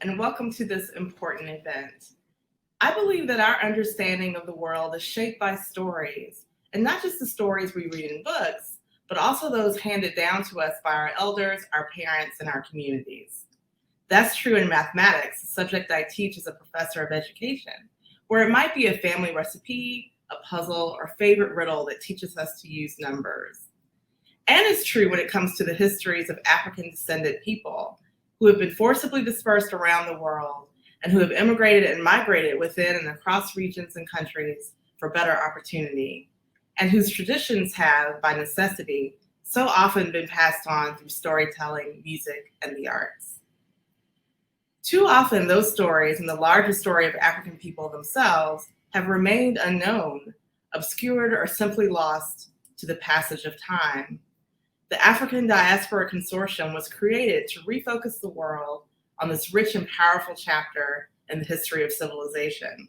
and welcome to this important event. I believe that our understanding of the world is shaped by stories, and not just the stories we read in books, but also those handed down to us by our elders, our parents, and our communities. That's true in mathematics, a subject I teach as a professor of education, where it might be a family recipe, a puzzle, or favorite riddle that teaches us to use numbers. And it's true when it comes to the histories of African descended people who have been forcibly dispersed around the world and who have immigrated and migrated within and across regions and countries for better opportunity, and whose traditions have, by necessity, so often been passed on through storytelling, music, and the arts. Too often, those stories and the larger story of African people themselves have remained unknown, obscured, or simply lost to the passage of time. The African Diaspora Consortium was created to refocus the world on this rich and powerful chapter in the history of civilization.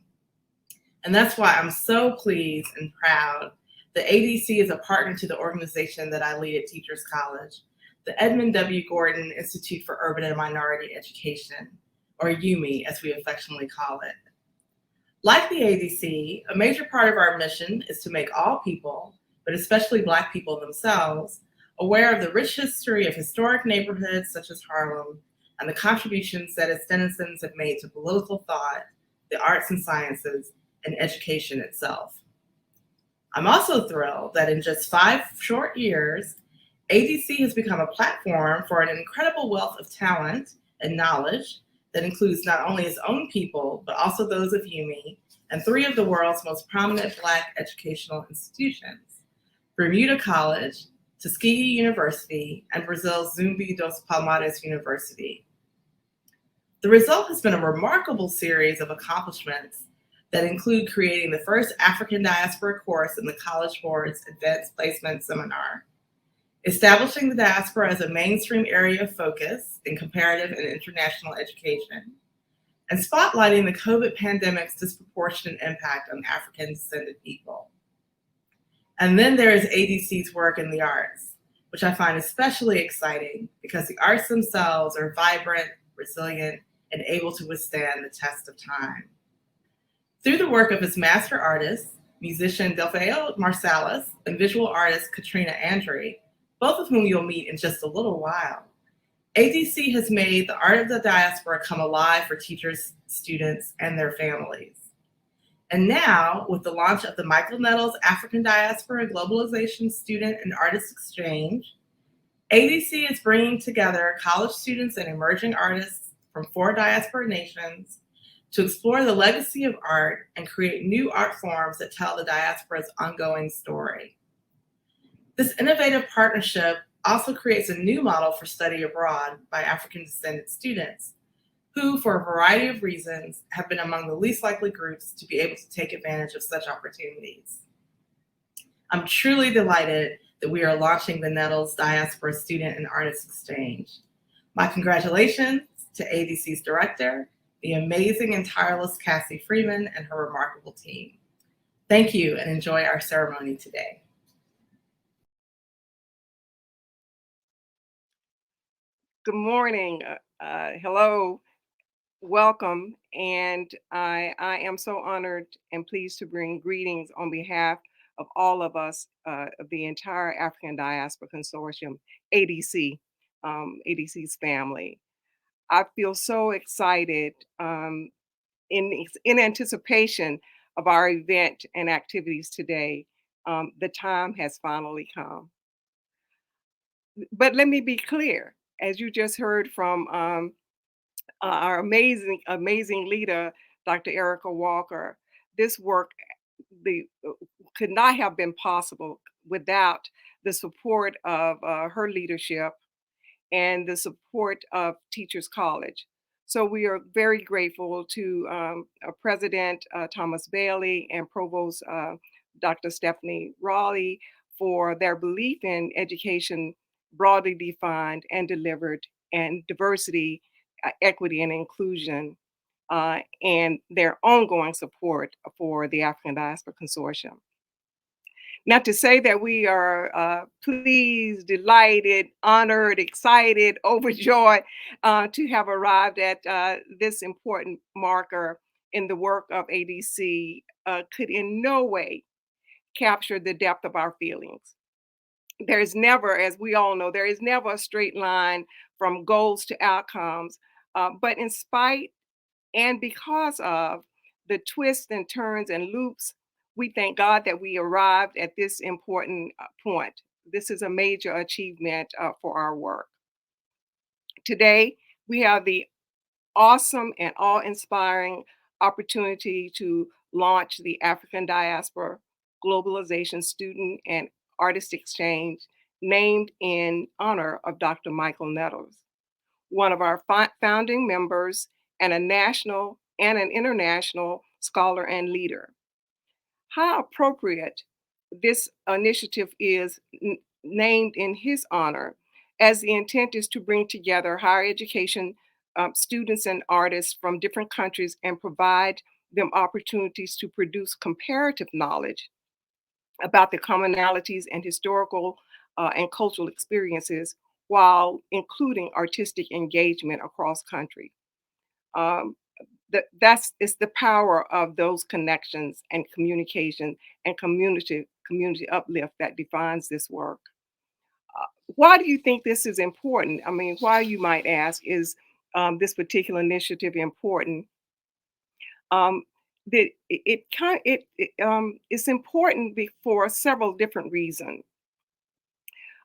And that's why I'm so pleased and proud that ADC is a partner to the organization that I lead at Teachers College, the Edmund W. Gordon Institute for Urban and Minority Education, or UMI as we affectionately call it. Like the ADC, a major part of our mission is to make all people, but especially Black people themselves, aware of the rich history of historic neighborhoods such as Harlem and the contributions that its denizens have made to political thought, the arts and sciences, and education itself. I'm also thrilled that in just 5 short years, ADC has become a platform for an incredible wealth of talent and knowledge that includes not only its own people, but also those of UMI and 3 of the world's most prominent Black educational institutions, Bermuda College, Tuskegee University, and Brazil's Zumbi dos Palmares University. The result has been a remarkable series of accomplishments that include creating the first African diaspora course in the College Board's Advanced Placement Seminar, establishing the diaspora as a mainstream area of focus in comparative and international education, and spotlighting the COVID pandemic's disproportionate impact on African descended people. And then there is ADC's work in the arts, which I find especially exciting because the arts themselves are vibrant, resilient, and able to withstand the test of time. Through the work of its master artists, musician Delfeo Marsalis and visual artist Katrina Andre, both of whom you'll meet in just a little while, ADC has made the art of the diaspora come alive for teachers, students, and their families. And now, with the launch of the Michael Nettles African Diaspora Globalization Student and Artist Exchange, ADC is bringing together college students and emerging artists from 4 diaspora nations to explore the legacy of art and create new art forms that tell the diaspora's ongoing story. This innovative partnership also creates a new model for study abroad by African descended students who, for a variety of reasons, have been among the least likely groups to be able to take advantage of such opportunities. I'm truly delighted that we are launching the Nettles Diaspora Student and Artist Exchange. My congratulations to ADC's director, the amazing and tireless Cassie Freeman, and her remarkable team. Thank you, and enjoy our ceremony today. Good morning. Hello. Welcome. And I am so honored and pleased to bring greetings on behalf of all of us, of the entire African Diaspora Consortium, ADC, ADC's family. I feel so excited in anticipation of our event and activities today. The time has finally come. But let me be clear, as you just heard from our amazing leader, Dr. Erica Walker, this work the, could not have been possible without the support of her leadership and the support of Teachers College. So we are very grateful to President Thomas Bailey and Provost Dr. Stephanie Raleigh for their belief in education broadly defined and delivered, and diversity, equity, and inclusion, and their ongoing support for the African Diaspora Consortium. Not to say that we are pleased, delighted, honored, excited, overjoyed to have arrived at this important marker in the work of ADC could in no way capture the depth of our feelings. There's never, as we all know, there is never a straight line from goals to outcomes. But in spite and because of the twists and turns and loops, we thank God that we arrived at this important point. This is a major achievement for our work. Today, we have the awesome and awe inspiring opportunity to launch the African Diaspora Globalization Student and Artist Exchange, named in honor of Dr. Michael Nettles, one of our founding members and a national and an international scholar and leader. How appropriate this initiative is named in his honor, as the intent is to bring together higher education students and artists from different countries and provide them opportunities to produce comparative knowledge about the commonalities and historical and cultural experiences while including artistic engagement across country. Um, that's it's the power of those connections and communication and community uplift that defines this work. Why do you think this is important? I mean, why, you might ask, is this particular initiative important? Um, that it's important for several different reasons.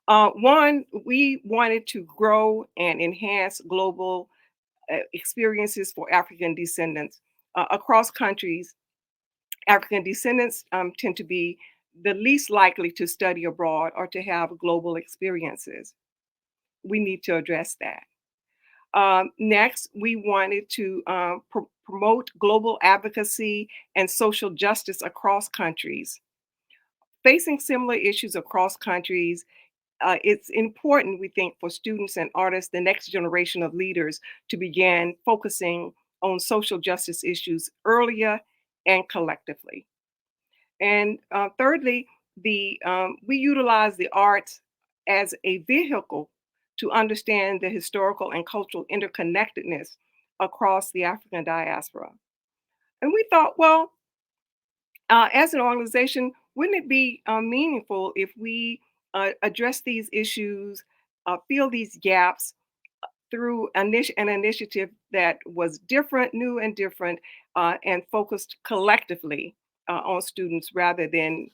One, we wanted to grow and enhance global experiences for African descendants across countries. African descendants tend to be the least likely to study abroad or to have global experiences. We need to address that. Next, we wanted to promote global advocacy and social justice across countries. Facing similar issues across countries, it's important, we think, for students and artists, the next generation of leaders, to begin focusing on social justice issues earlier and collectively. And thirdly, we utilize the arts as a vehicle to understand the historical and cultural interconnectedness across the African diaspora. And we thought, well, as an organization, wouldn't it be meaningful if we address these issues, fill these gaps through an initiative that was different, new and different, and focused collectively on students rather than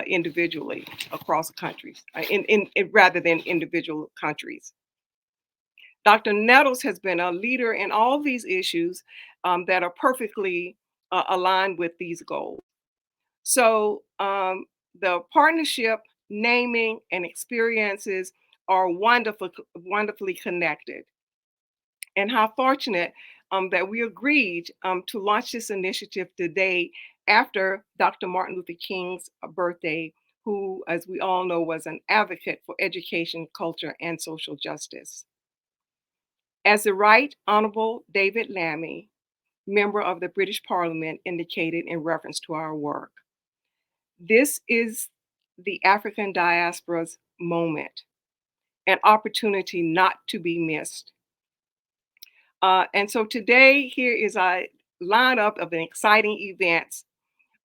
individually across countries, rather than individual countries. Dr. Nettles has been a leader in all these issues that are perfectly aligned with these goals. So the partnership, naming, and experiences are wonderfully connected. And how fortunate that we agreed to launch this initiative today after Dr. Martin Luther King's birthday, who, as we all know, was an advocate for education, culture, and social justice. As the Right Honorable David Lammy, member of the British Parliament, indicated in reference to our work, this is the African diaspora's moment, an opportunity not to be missed. And so today, here is a lineup of an exciting events.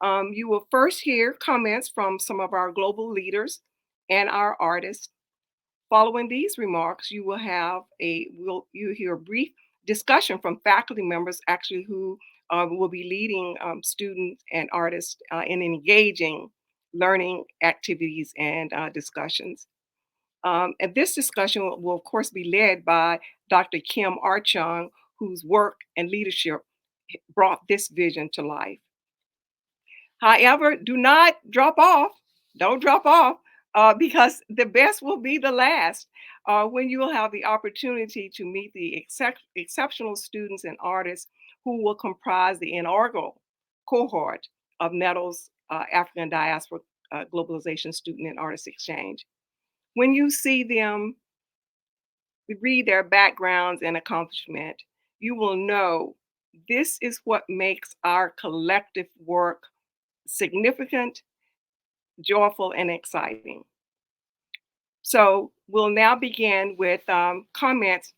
You will first hear comments from some of our global leaders and our artists. Following these remarks, you'll hear a brief discussion from faculty members, actually, who will be leading students and artists in engaging learning activities and discussions. And this discussion will, of course, be led by Dr. Kim Archung, whose work and leadership brought this vision to life. However, do not drop off. Don't drop off because the best will be the last when you will have the opportunity to meet the exceptional students and artists who will comprise the inaugural cohort of Nettles African Diaspora Globalization Student and Artist Exchange. When you see them, read their backgrounds and accomplishment, you will know this is what makes our collective work significant, joyful, and exciting. So we'll now begin with comments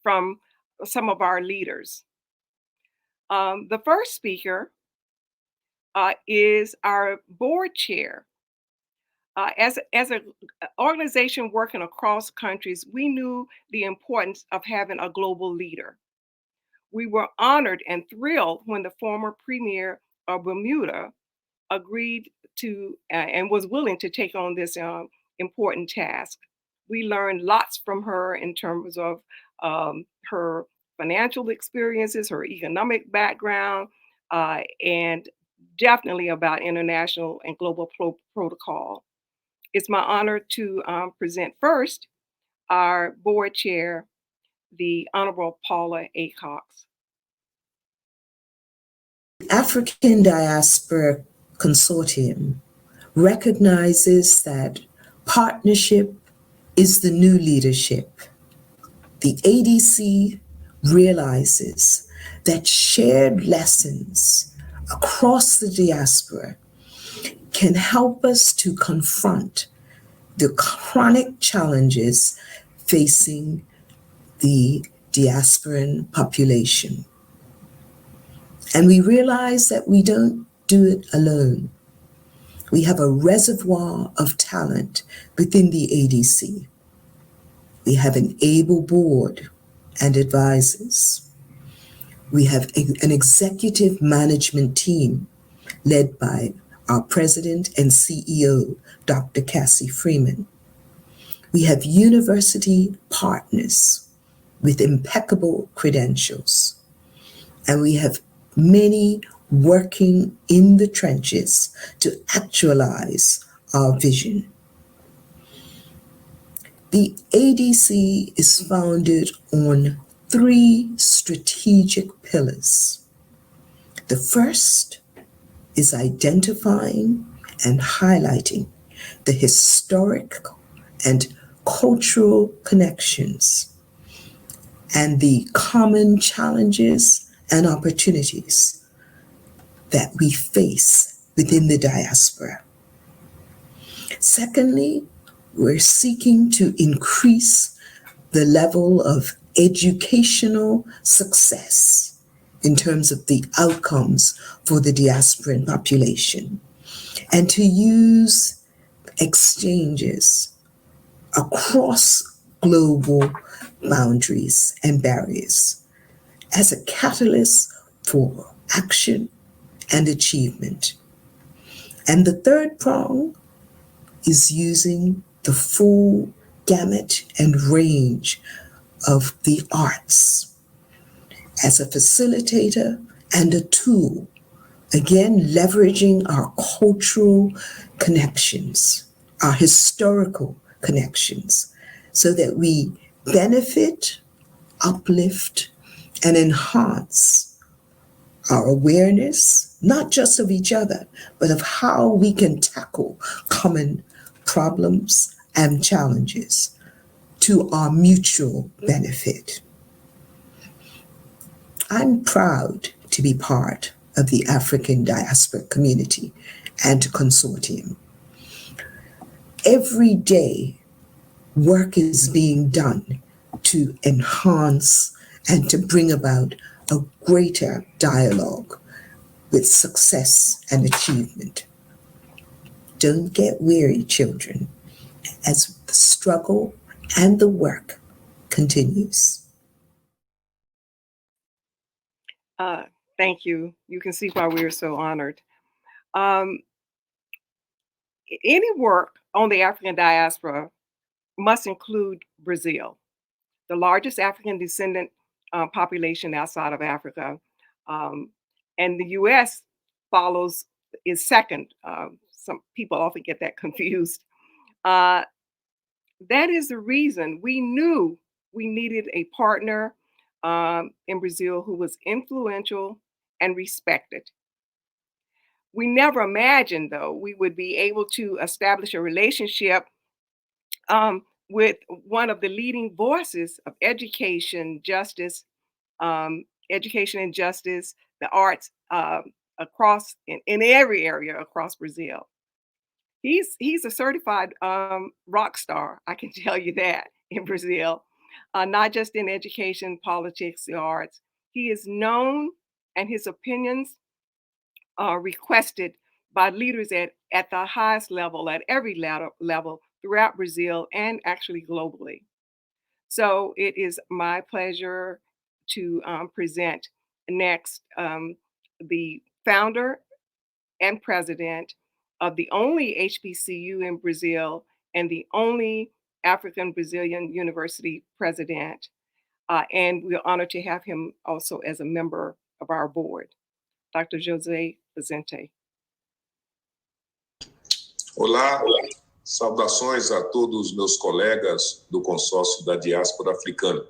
from some of our leaders. The first speaker is our board chair. As an organization working across countries, we knew the importance of having a global leader. We were honored and thrilled when the former premier of Bermuda agreed to and was willing to take on this important task. We learned lots from her in terms of her financial experiences, her economic background, and definitely about international and global protocol. It's my honor to present first our board chair, the Honorable Paula A. Cox. African Diaspora Consortium recognizes that partnership is the new leadership. The ADC realizes that shared lessons across the diaspora can help us to confront the chronic challenges facing the diasporan population. And we realize that we don't do it alone. We have a reservoir of talent within the ADC. We have an able board and advisors. We have an executive management team led by our president and CEO, Dr. Cassie Freeman. We have university partners with impeccable credentials. And we have many working in the trenches to actualize our vision. The ADC is founded on 3 strategic pillars. The first is identifying and highlighting the historic and cultural connections and the common challenges and opportunities that we face within the diaspora. Secondly, we're seeking to increase the level of educational success in terms of the outcomes for the diasporan population, and to use exchanges across global boundaries and barriers as a catalyst for action and achievement. And the third prong is using the full gamut and range of the arts as a facilitator and a tool, again, leveraging our cultural connections, our historical connections, so that we benefit, uplift, and enhance our awareness, not just of each other, but of how we can tackle common problems and challenges to our mutual benefit. I'm proud to be part of the African Diaspora Community and Consortium. Every day, work is being done to enhance and to bring about a greater dialogue with success and achievement. Don't get weary, children, as the struggle and the work continues. Thank you. You can see why we are so honored. Um, any work on the African diaspora must include Brazil, the largest African descendant population outside of Africa. Um, and the US follows, is second. Some people often get that confused. That is the reason we knew we needed a partner in Brazil who was influential and respected. We never imagined, though, we would be able to establish a relationship with one of the leading voices of education, justice, education and justice, the arts across in every area across Brazil. He's a certified rock star. I can tell you that in Brazil, not just in education, politics, the arts. He is known, and his opinions are requested by leaders at the highest level, at every level throughout Brazil and actually globally. So it is my pleasure to present next the founder and president of the only HBCU in Brazil and the only African Brazilian University president. And we're honored to have him also as a member of our board, Dr. José Vicente. Olá, saudações a todos os meus colegas do consórcio da Diaspora Africana.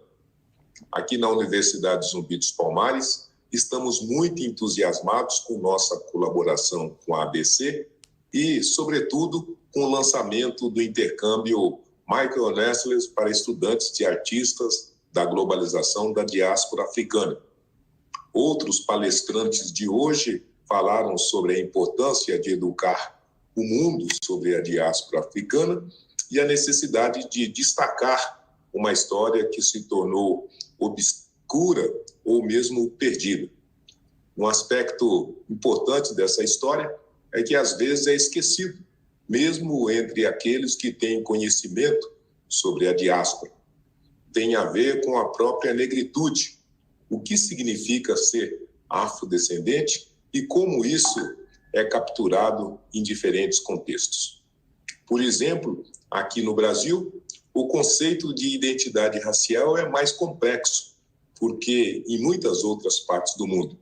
Aqui na Universidade Zumbi dos Palmares, estamos muito entusiasmados com nossa colaboração com a ABC e, sobretudo, com o lançamento do intercâmbio Michael Nettles para estudantes de artistas da globalização da diáspora africana. Outros palestrantes de hoje falaram sobre a importância de educar o mundo sobre a diáspora africana e a necessidade de destacar uma história que se tornou obscura ou mesmo perdida. Um aspecto importante dessa história é que às vezes é esquecido, mesmo entre aqueles que têm conhecimento sobre a diáspora. Tem a ver com a própria negritude, o que significa ser afrodescendente e como isso é capturado em diferentes contextos. Por exemplo, aqui no Brasil, o conceito de identidade racial é mais complexo, porque em muitas outras partes do mundo,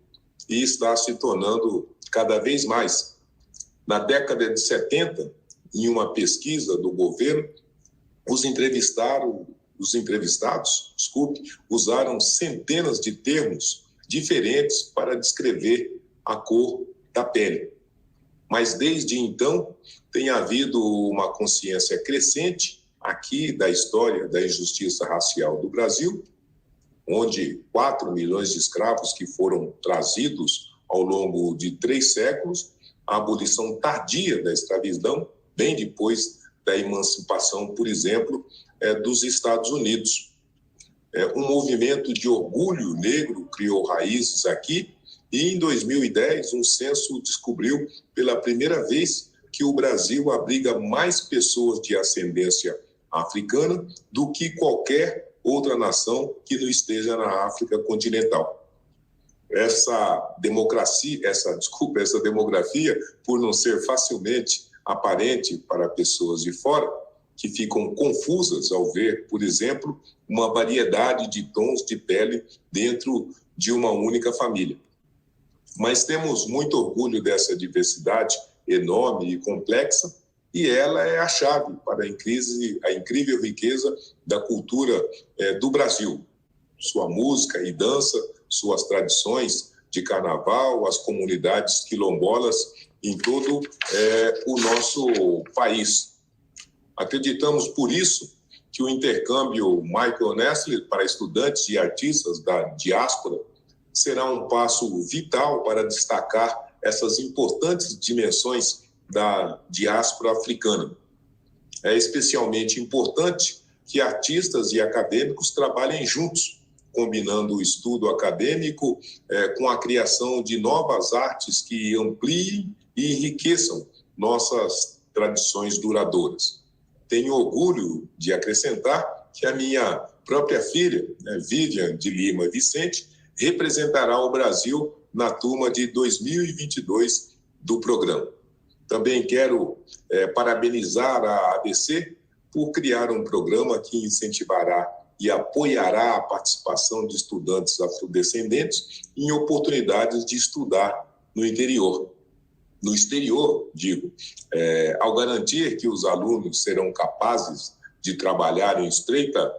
e está se tornando cada vez mais. Na década de 70, em uma pesquisa do governo, os entrevistados, usaram centenas de termos diferentes para descrever a cor da pele. Mas desde então tem havido uma consciência crescente aqui da história da injustiça racial do Brasil, onde 4 milhões de escravos que foram trazidos ao longo de 3 séculos, a abolição tardia da escravidão, bem depois da emancipação, por exemplo, dos Estados Unidos. Um movimento de orgulho negro criou raízes aqui e, em 2010, um censo descobriu pela primeira vez que o Brasil abriga mais pessoas de ascendência africana do que qualquer outra nação que não esteja na África continental. Essa demografia, por não ser facilmente aparente para pessoas de fora, que ficam confusas ao ver, por exemplo, uma variedade de tons de pele dentro de uma única família. Mas temos muito orgulho dessa diversidade enorme e complexa, e ela é a chave para a incrível riqueza da cultura do Brasil. Sua música e dança, suas tradições de carnaval, as comunidades quilombolas em todo o nosso país. Acreditamos, por isso, que o intercâmbio Michael Nettles para estudantes e artistas da diáspora será um passo vital para destacar essas importantes dimensões da diáspora africana. É especialmente importante que artistas e acadêmicos trabalhem juntos, combinando o estudo acadêmico com a criação de novas artes que ampliem e enriqueçam nossas tradições duradouras. Tenho orgulho de acrescentar que a minha própria filha, Vivian de Lima Vicente, representará o Brasil na turma de 2022 do programa. Também quero parabenizar a ABC por criar um programa que incentivará e apoiará a participação de estudantes afrodescendentes em oportunidades de estudar no interior. No exterior, digo, ao garantir que os alunos serão capazes de trabalhar em estreita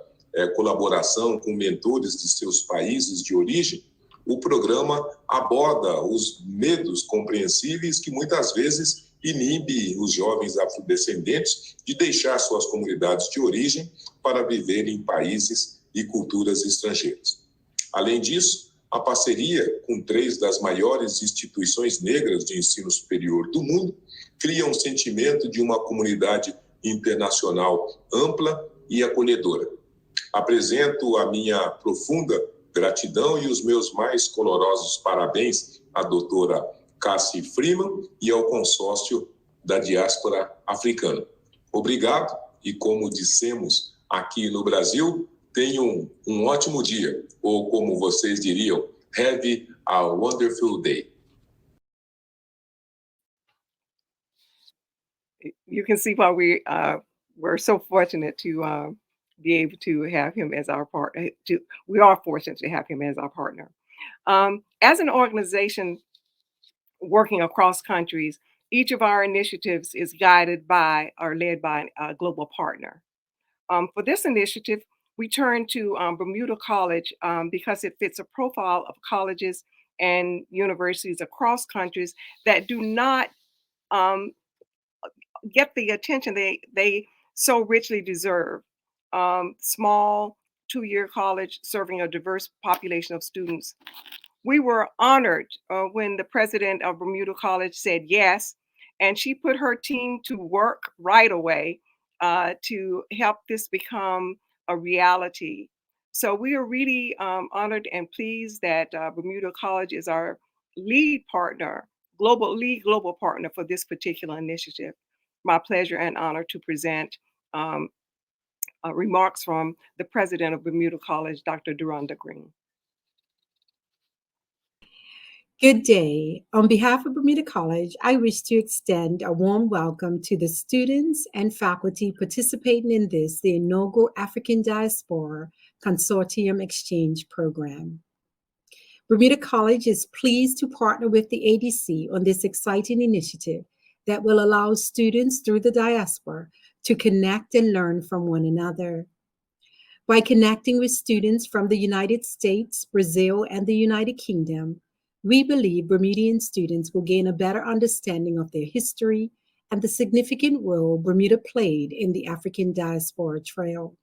colaboração com mentores de seus países de origem, o programa aborda os medos compreensíveis que muitas vezes inibe os jovens afrodescendentes de deixar suas comunidades de origem para viver em países e culturas estrangeiras. Além disso, a parceria com 3 das maiores instituições negras de ensino superior do mundo cria um sentimento de uma comunidade internacional ampla e acolhedora. Apresento a minha profunda gratidão e os meus mais calorosos parabéns à doutora Cassie Freeman e ao consórcio da Diaspora Africana. Obrigado e, como dissemos aqui no Brasil, tenham um ótimo dia, ou como vocês diriam, have a wonderful day. You can see why we're so fortunate to be able to have him as our partner. We are fortunate to have him as our partner. As an organization working across countries, each of our initiatives is guided by or led by a global partner. For this initiative, we turn to Bermuda College because it fits a profile of colleges and universities across countries that do not get the attention they so richly deserve. Small 2-year college serving a diverse population of students. We were honored when the president of Bermuda College said yes, and she put her team to work right away to help this become a reality. So we are really honored and pleased that Bermuda College is our lead partner, global partner for this particular initiative. My pleasure and honor to present remarks from the president of Bermuda College, Dr. Duranda Green. Good day. On behalf of Bermuda College, I wish to extend a warm welcome to the students and faculty participating in the inaugural African Diaspora Consortium Exchange Program. Bermuda College is pleased to partner with the ADC on this exciting initiative that will allow students through the diaspora to connect and learn from one another. By connecting with students from the United States, Brazil, and the United Kingdom, we believe Bermudian students will gain a better understanding of their history and the significant role Bermuda played in the African Diaspora Trail.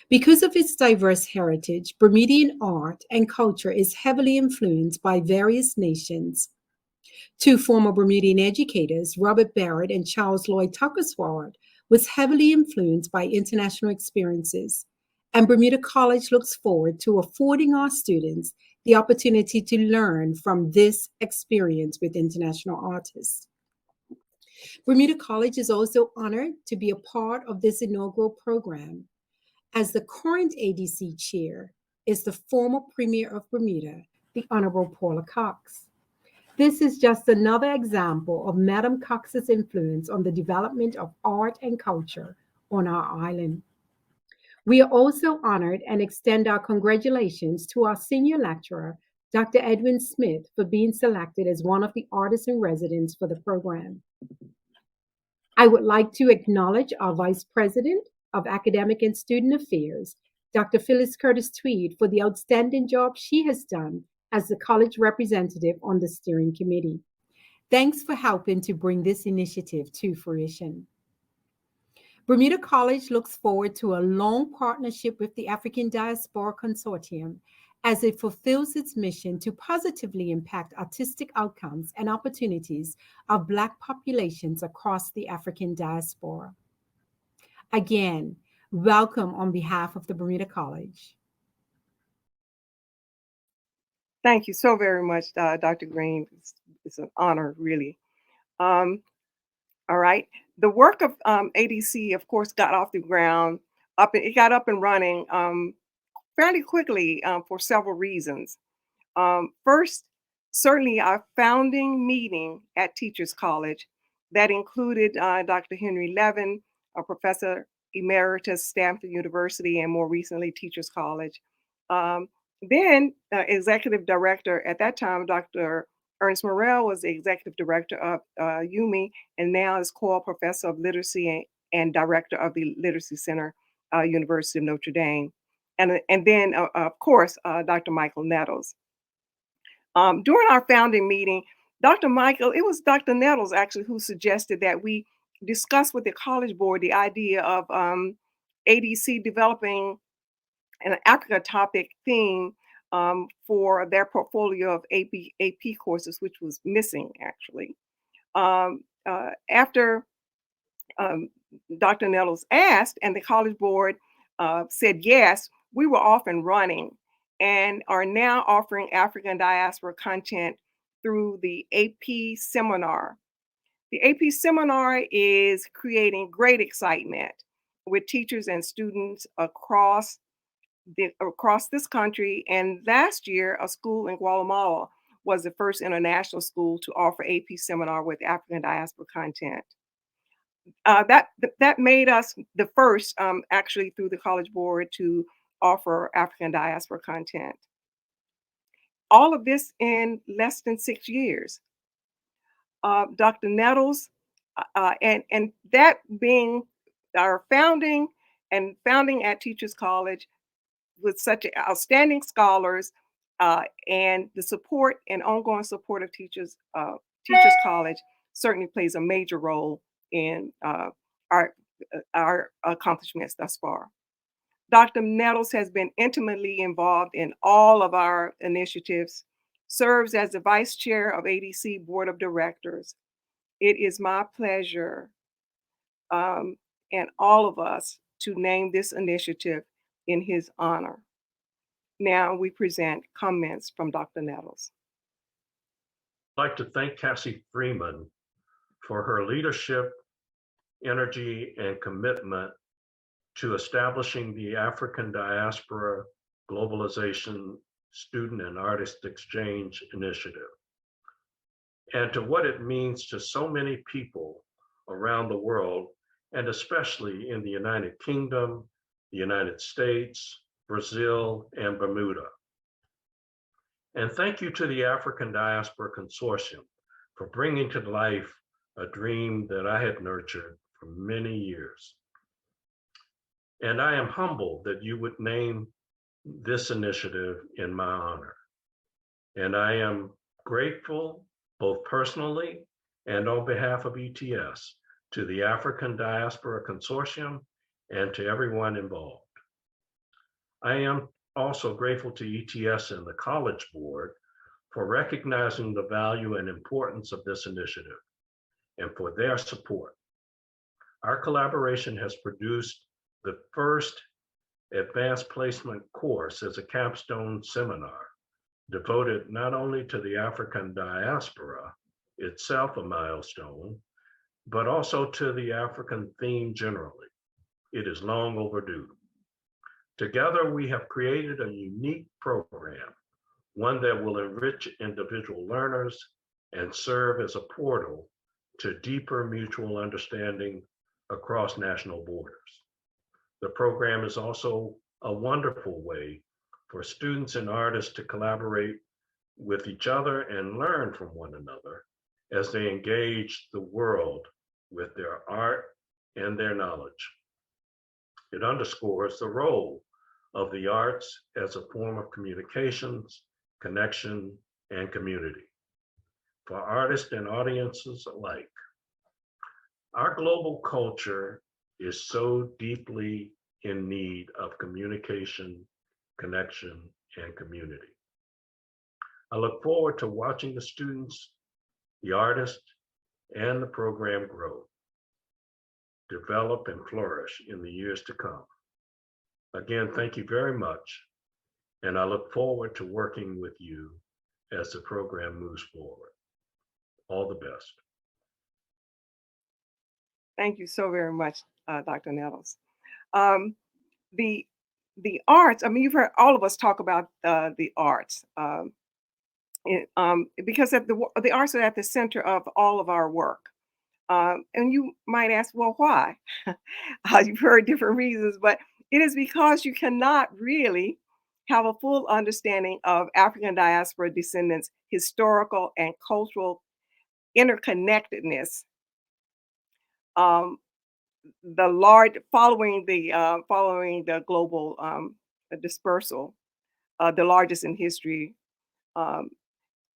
Because of its diverse heritage, Bermudian art and culture is heavily influenced by various nations. Two former Bermudian educators, Robert Barrett and Charles Lloyd Tuckersward, was heavily influenced by international experiences, and Bermuda College looks forward to affording our students the opportunity to learn from this experience with international artists. Bermuda College is also honored to be a part of this inaugural program, as the current ADC chair is the former Premier of Bermuda, the Honorable Paula Cox. This is just another example of Madam Cox's influence on the development of art and culture on our island. We are also honored and extend our congratulations to our senior lecturer, Dr. Edwin Smith, for being selected as one of the artists in residence for the program. I would like to acknowledge our Vice President of Academic and Student Affairs, Dr. Phyllis Curtis Tweed, for the outstanding job she has done as the college representative on the steering committee. Thanks for helping to bring this initiative to fruition. Bermuda College looks forward to a long partnership with the African Diaspora Consortium as it fulfills its mission to positively impact artistic outcomes and opportunities of Black populations across the African diaspora. Again, welcome on behalf of the Bermuda College. Thank you so very much, Dr. Green. It's an honor, really. All right. The work of ADC, of course, got off the ground. It got up and running fairly quickly for several reasons. First, certainly our founding meeting at Teachers College that included Dr. Henry Levin, a professor emeritus, Stanford University, and more recently, Teachers College. Then executive director at that time, Dr. Ernest Morrell was the executive director of UME and now is Coyle Professor of Literacy and director of the Literacy Center, University of Notre Dame. And then, of course, Dr. Michael Nettles. During our founding meeting, it was Dr. Nettles actually who suggested that we discuss with the College Board the idea of ADC developing an Africa topic theme for their portfolio of AP courses, which was missing actually. After Dr. Nettles asked, and the College Board said yes, we were off and running and are now offering African diaspora content through the AP seminar. The AP seminar is creating great excitement with teachers and students across this country. And last year, a school in Guatemala was the first international school to offer AP seminar with African diaspora content. That made us the first, actually, through the College Board to offer African diaspora content. All of this in less than 6 years. Dr. Nettles, and that being our founding at Teachers College with such outstanding scholars, and the support and ongoing support of Teachers College certainly plays a major role in our accomplishments thus far. Dr. Nettles has been intimately involved in all of our initiatives, serves as the Vice Chair of ADC Board of Directors. It is my pleasure, and all of us, to name this initiative in his honor. Now we present comments from Dr. Nettles. I'd like to thank Cassie Freeman for her leadership, energy, and commitment to establishing the African Diaspora Globalization Student and Artist Exchange Initiative, and to what it means to so many people around the world, and especially in the United Kingdom, the United States, Brazil, and Bermuda. And thank you to the African Diaspora Consortium for bringing to life a dream that I had nurtured for many years. And I am humbled that you would name this initiative in my honor. And I am grateful, both personally and on behalf of ETS, to the African Diaspora Consortium and to everyone involved. I am also grateful to ETS and the College Board for recognizing the value and importance of this initiative and for their support. Our collaboration has produced the first advanced placement course as a capstone seminar devoted not only to the African diaspora, itself a milestone, but also to the African theme generally. It is long overdue. Together, we have created a unique program, one that will enrich individual learners and serve as a portal to deeper mutual understanding across national borders. The program is also a wonderful way for students and artists to collaborate with each other and learn from one another as they engage the world with their art and their knowledge. It underscores the role of the arts as a form of communications, connection, and community for artists and audiences alike. Our global culture is so deeply in need of communication, connection, and community. I look forward to watching the students, the artists, and the program grow, develop, and flourish in the years to come. Again, thank you very much, and I look forward to working with you as the program moves forward. All the best. Thank you so very much, Dr. Nettles. The arts, I mean, you've heard all of us talk about the arts, because the arts are at the center of all of our work. And you might ask, well, why? You've heard different reasons, but it is because you cannot really have a full understanding of African diaspora descendants' historical and cultural interconnectedness. Following the global dispersal, the largest in history.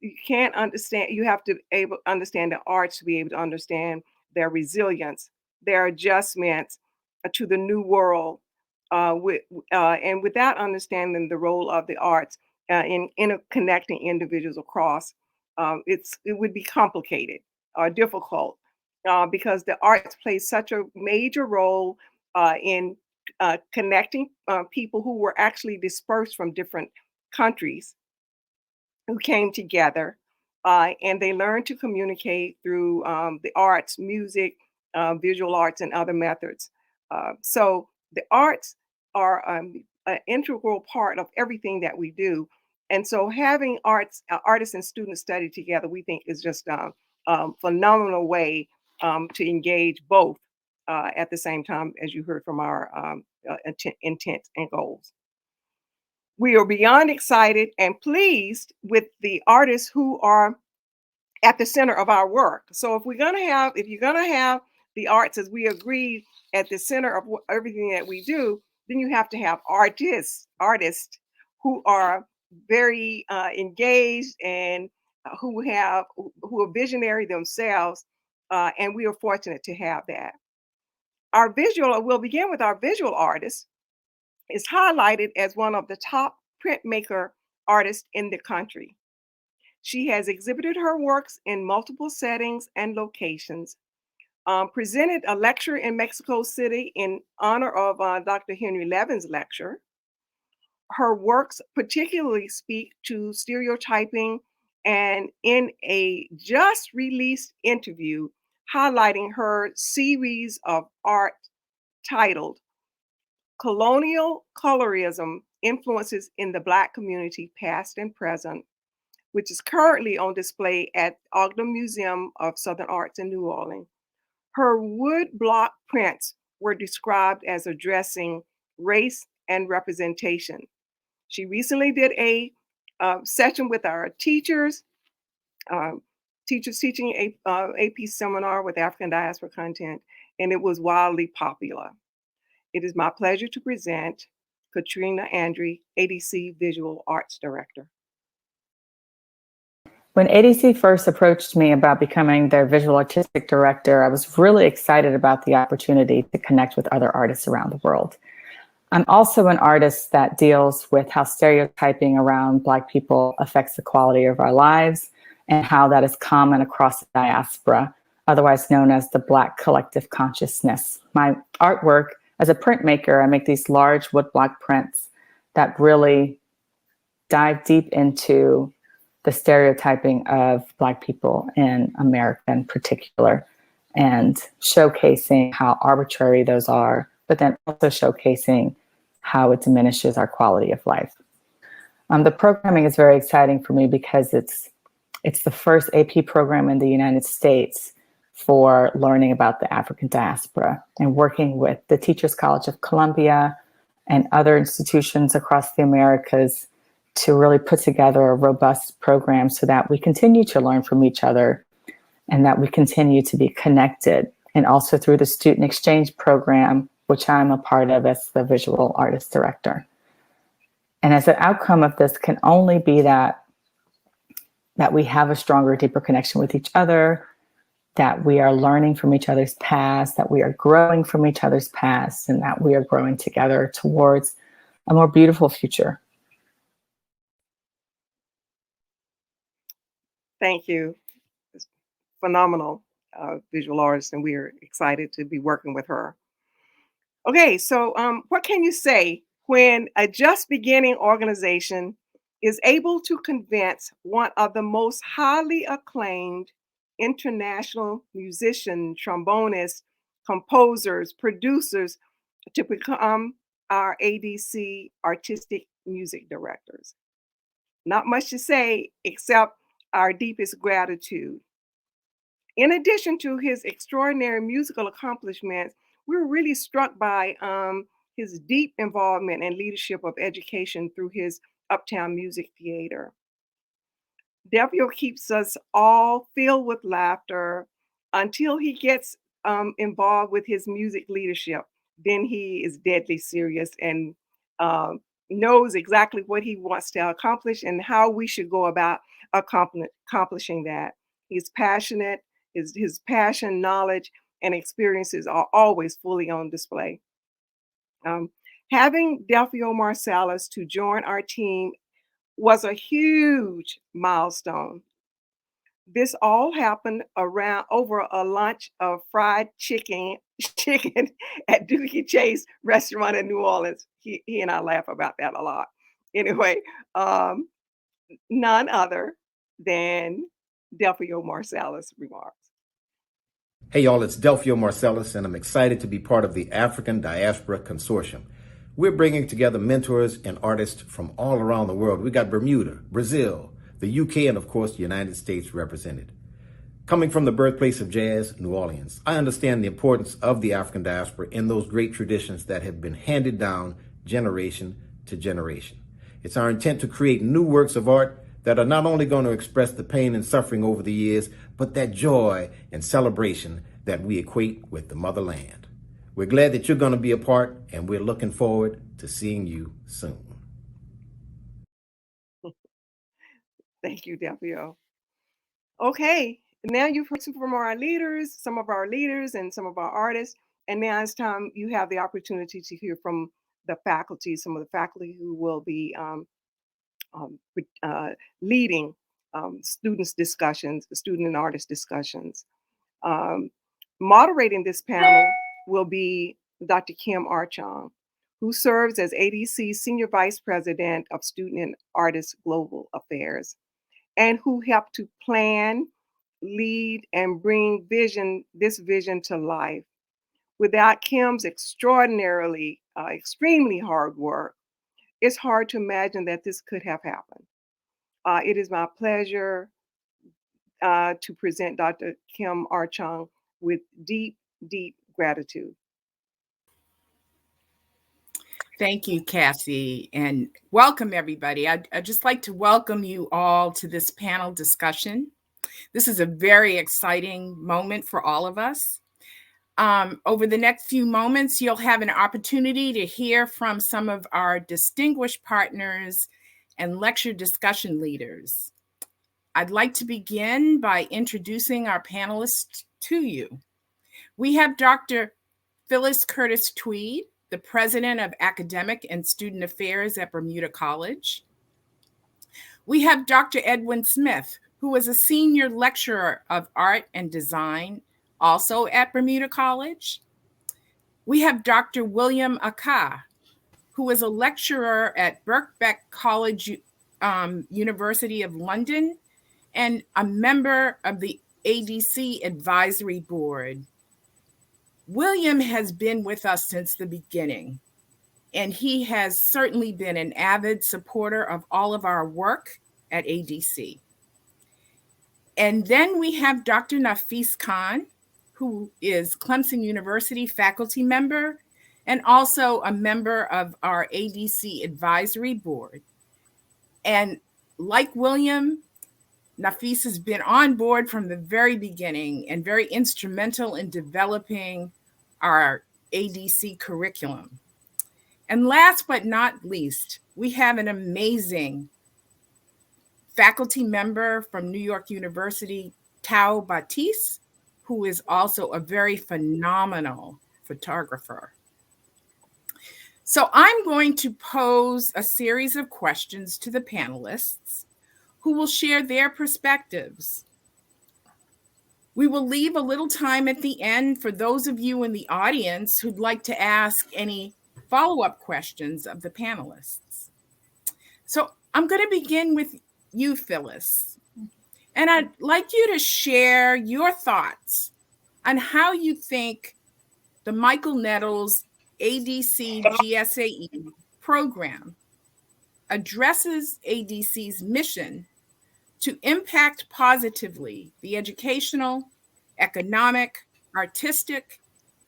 You can't understand. You have to understand the arts to be able to understand their resilience, their adjustments to the new world, and without understanding the role of the arts in interconnecting individuals across, it would be complicated. difficult because the arts play such a major role in connecting people who were actually dispersed from different countries who came together and they learned to communicate through the arts, music, visual arts, and other methods. So the arts are an integral part of everything that we do. And so having artists and students study together, we think is just a phenomenal way to engage both at the same time, as you heard from our intent and goals. We are beyond excited and pleased with the artists who are at the center of our work. So if you're gonna have the arts as we agreed at the center of everything that we do, then you have to have artists who are very engaged and who are visionary themselves, and we are fortunate to have that. We'll begin with our visual artist is highlighted as one of the top printmaker artists in the country. She has exhibited her works in multiple settings and locations, presented a lecture in Mexico City in honor of Dr. Henry Levin's lecture. Her works particularly speak to stereotyping, and in a just released interview highlighting her series of art titled Colonial Colorism Influences in the Black Community, Past and Present, which is currently on display at Ogden Museum of Southern Arts in New Orleans. Her wood block prints were described as addressing race and representation. She recently did a session with our teachers teaching a AP seminar with African diaspora content, and it was wildly popular. It is my pleasure to present Katrina Andre, ADC Visual Arts Director. When ADC first approached me about becoming their visual artistic director, I was really excited about the opportunity to connect with other artists around the world. I'm also an artist that deals with how stereotyping around Black people affects the quality of our lives and how that is common across the diaspora, otherwise known as the Black collective consciousness. My artwork, as a printmaker, I make these large wood block prints that really dive deep into the stereotyping of Black people in America in particular, and showcasing how arbitrary those are, but then also showcasing how it diminishes our quality of life. The programming is very exciting for me because it's the first AP program in the United States for learning about the African diaspora, and working with the Teachers College of Columbia and other institutions across the Americas to really put together a robust program so that we continue to learn from each other and that we continue to be connected. And also through the student exchange program, which I'm a part of as the visual artist director. And as an outcome of this can only be that we have a stronger, deeper connection with each other, that we are learning from each other's past, that we are growing from each other's past, and that we are growing together towards a more beautiful future. Thank you. It's phenomenal visual artist, and we are excited to be working with her. Okay, so what can you say when a just beginning organization is able to convince one of the most highly acclaimed international musicians, trombonists, composers, producers to become our ADC artistic music directors? Not much to say except our deepest gratitude. In addition to his extraordinary musical accomplishments, we were really struck by his deep involvement and leadership of education through his Uptown Music Theater. Delvio keeps us all filled with laughter until he gets involved with his music leadership. Then he is deadly serious and knows exactly what he wants to accomplish and how we should go about accomplishing that. He's passionate. His passion, knowledge, and experiences are always fully on display. Having Delfio Marsalis to join our team was a huge milestone. This all happened around over a lunch of fried chicken at Dookie Chase restaurant in New Orleans. He and I laugh about that a lot. Anyway, um, none other than Delphio Marsalis remarks. Hey y'all, it's Delphio Marsalis, and I'm excited to be part of the African Diaspora Consortium. We're bringing together mentors and artists from all around the world. We got Bermuda, Brazil, the UK, and of course, the United States represented. Coming from the birthplace of jazz, New Orleans, I understand the importance of the African diaspora in those great traditions that have been handed down generation to generation. It's our intent to create new works of art that are not only going to express the pain and suffering over the years, but that joy and celebration that we equate with the motherland. We're glad that you're going to be a part, and we're looking forward to seeing you soon. Thank you, Delphio. Okay, now you've heard some from our leaders, some of our leaders and some of our artists, and now it's time you have the opportunity to hear from the faculty, some of the faculty who will be leading student and artist discussions. Moderating this panel will be Dr. Kim Archon, who serves as ADC's Senior Vice President of Student and Artist Global Affairs, and who helped to plan, lead, and bring this vision to life. Without Kim's extraordinarily, extremely hard work, it's hard to imagine that this could have happened. It is my pleasure to present Dr. Kim Archon with deep, deep gratitude. Thank you, Cassie, and welcome everybody. I'd just like to welcome you all to this panel discussion. This is a very exciting moment for all of us. Over the next few moments, you'll have an opportunity to hear from some of our distinguished partners and lecture discussion leaders. I'd like to begin by introducing our panelists to you. We have Dr. Phyllis Curtis Tweed, the President of Academic and Student Affairs at Bermuda College. We have Dr. Edwin Smith, who is a Senior Lecturer of Art and Design, also at Bermuda College. We have Dr. William Aka, who is a lecturer at Birkbeck College, University of London, and a member of the ADC Advisory Board. William has been with us since the beginning, and he has certainly been an avid supporter of all of our work at ADC. And then we have Dr. Nafis Khan, who is Clemson University faculty member and also a member of our ADC Advisory Board. And like William, Nafis has been on board from the very beginning and very instrumental in developing our ADC curriculum. And last but not least, we have an amazing faculty member from New York University, Tao Batiste, who is also a very phenomenal photographer. So I'm going to pose a series of questions to the panelists who will share their perspectives. We will leave a little time at the end for those of you in the audience who'd like to ask any follow-up questions of the panelists. So I'm going to begin with you, Phyllis. And I'd like you to share your thoughts on how you think the Michael Nettles ADC GSAE program addresses ADC's mission to impact positively the educational, economic, artistic,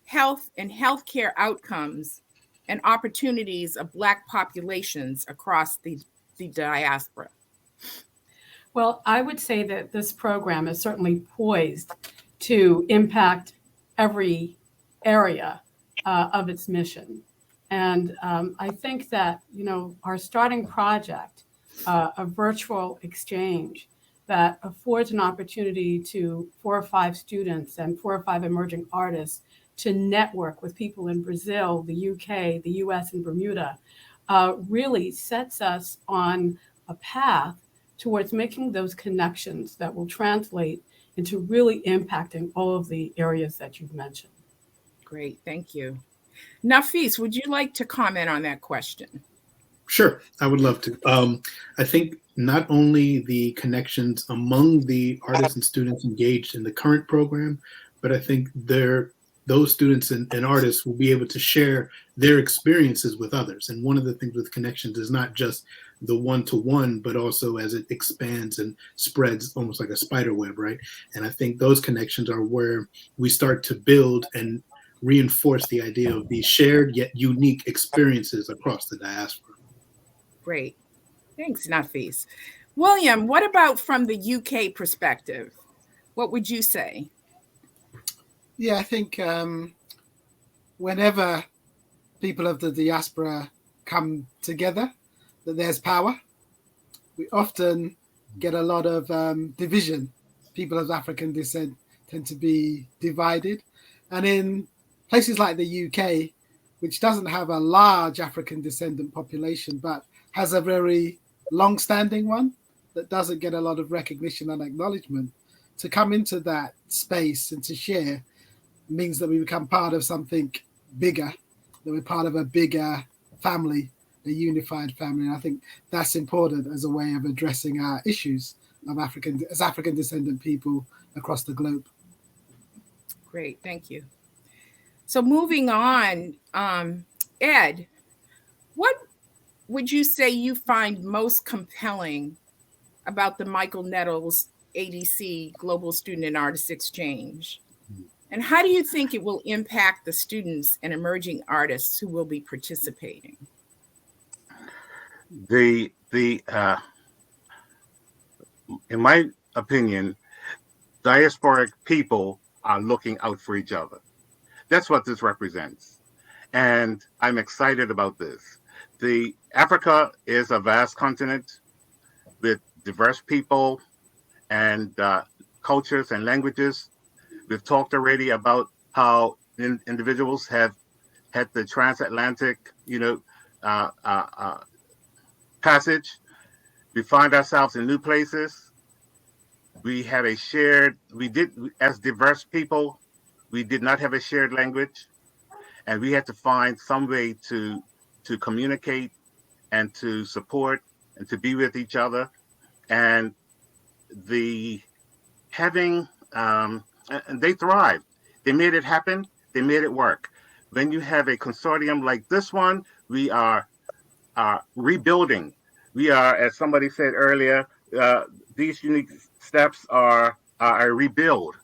health, and healthcare outcomes and opportunities of Black populations across the diaspora. Well, I would say that this program is certainly poised to impact every area of its mission. And I think that, our starting project, a virtual exchange that affords an opportunity to 4 or 5 students and 4 or 5 emerging artists to network with people in Brazil, the UK, the US, and Bermuda, really sets us on a path towards making those connections that will translate into really impacting all of the areas that you've mentioned. Great, thank you. Nafis, would you like to comment on that question? Sure, I would love to. I think not only the connections among the artists and students engaged in the current program, but I think those students and artists will be able to share their experiences with others. And one of the things with connections is not just the one-to-one, but also as it expands and spreads almost like a spider web, right? And I think those connections are where we start to build and reinforce the idea of these shared yet unique experiences across the diaspora. Great. Thanks, Nafis. William, what about from the UK perspective? What would you say? Yeah, I think whenever people of the diaspora come together, that there's power. We often get a lot of division. People of African descent tend to be divided. And in places like the UK, which doesn't have a large African descendant population, but has a very long-standing one that doesn't get a lot of recognition and acknowledgement, to come into that space and to share means that we become part of something bigger, that we're part of a bigger family, a unified family. And I think that's important as a way of addressing our issues of African descendant people across the globe. Great, thank you. So moving on, Ed, what would you say you find most compelling about the Michael Nettles ADC Global Student and Artist Exchange? And how do you think it will impact the students and emerging artists who will be participating? In my opinion, diasporic people are looking out for each other. That's what this represents. And I'm excited about this. Africa is a vast continent with diverse people and cultures and languages. We've talked already about how individuals have had the transatlantic, passage. We find ourselves in new places. As diverse people, we did not have a shared language, and we had to find some way to communicate and to support and to be with each other. And and they thrived. They made it happen. They made it work. When you have a consortium like this one, we are rebuilding. We are, as somebody said earlier, these unique steps are a rebuild.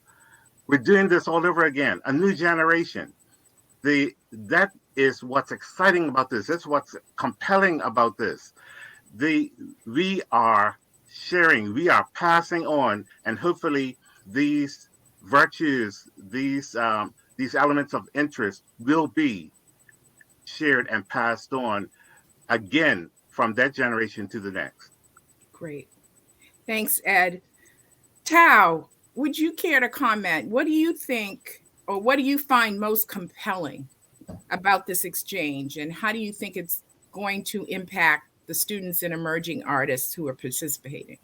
We're doing this all over again, a new generation. That is what's exciting about this. That's what's compelling about this. We are sharing, we are passing on, and hopefully these virtues, these elements of interest will be shared and passed on again from that generation to the next. Great. Thanks, Ed. Tao, would you care to comment? What do you think, or what do you find most compelling about this exchange, and how do you think it's going to impact the students and emerging artists who are participating?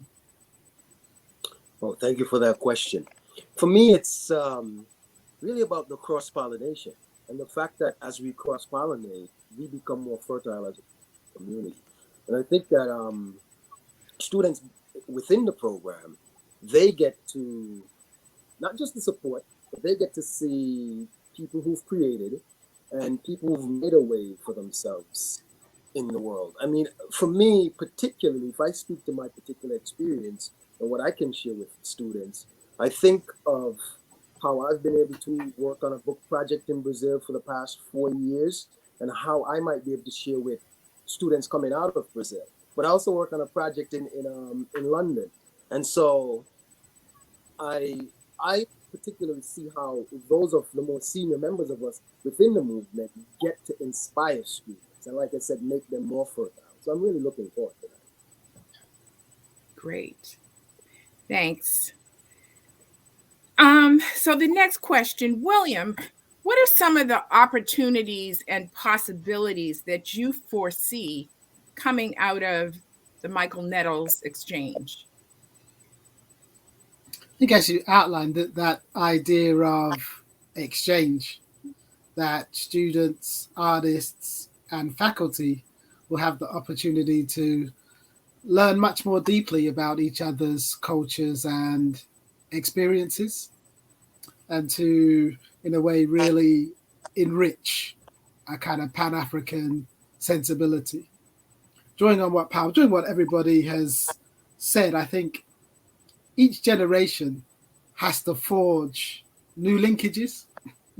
Well, thank you for that question. For me, it's really about the cross-pollination and the fact that as we cross-pollinate, we become more fertile as a community. And I think that students within the program, they get to, not just the support, but they get to see people who've created and people who've made a way for themselves in the world. I mean, for me, particularly, if I speak to my particular experience and what I can share with students, I think of how I've been able to work on a book project in Brazil for the past 4 years and how I might be able to share with students coming out of Brazil. But I also work on a project in London. And so I particularly see how those of the more senior members of us within the movement get to inspire students. And like I said, make them more fertile. So I'm really looking forward to that. Great. Thanks. So the next question, William, what are some of the opportunities and possibilities that you foresee coming out of the Michael Nettles exchange? I think as you outlined that idea of exchange, that students, artists, and faculty will have the opportunity to learn much more deeply about each other's cultures and experiences, and to, in a way, really enrich a kind of Pan-African sensibility. Drawing on what everybody has said, I think each generation has to forge new linkages.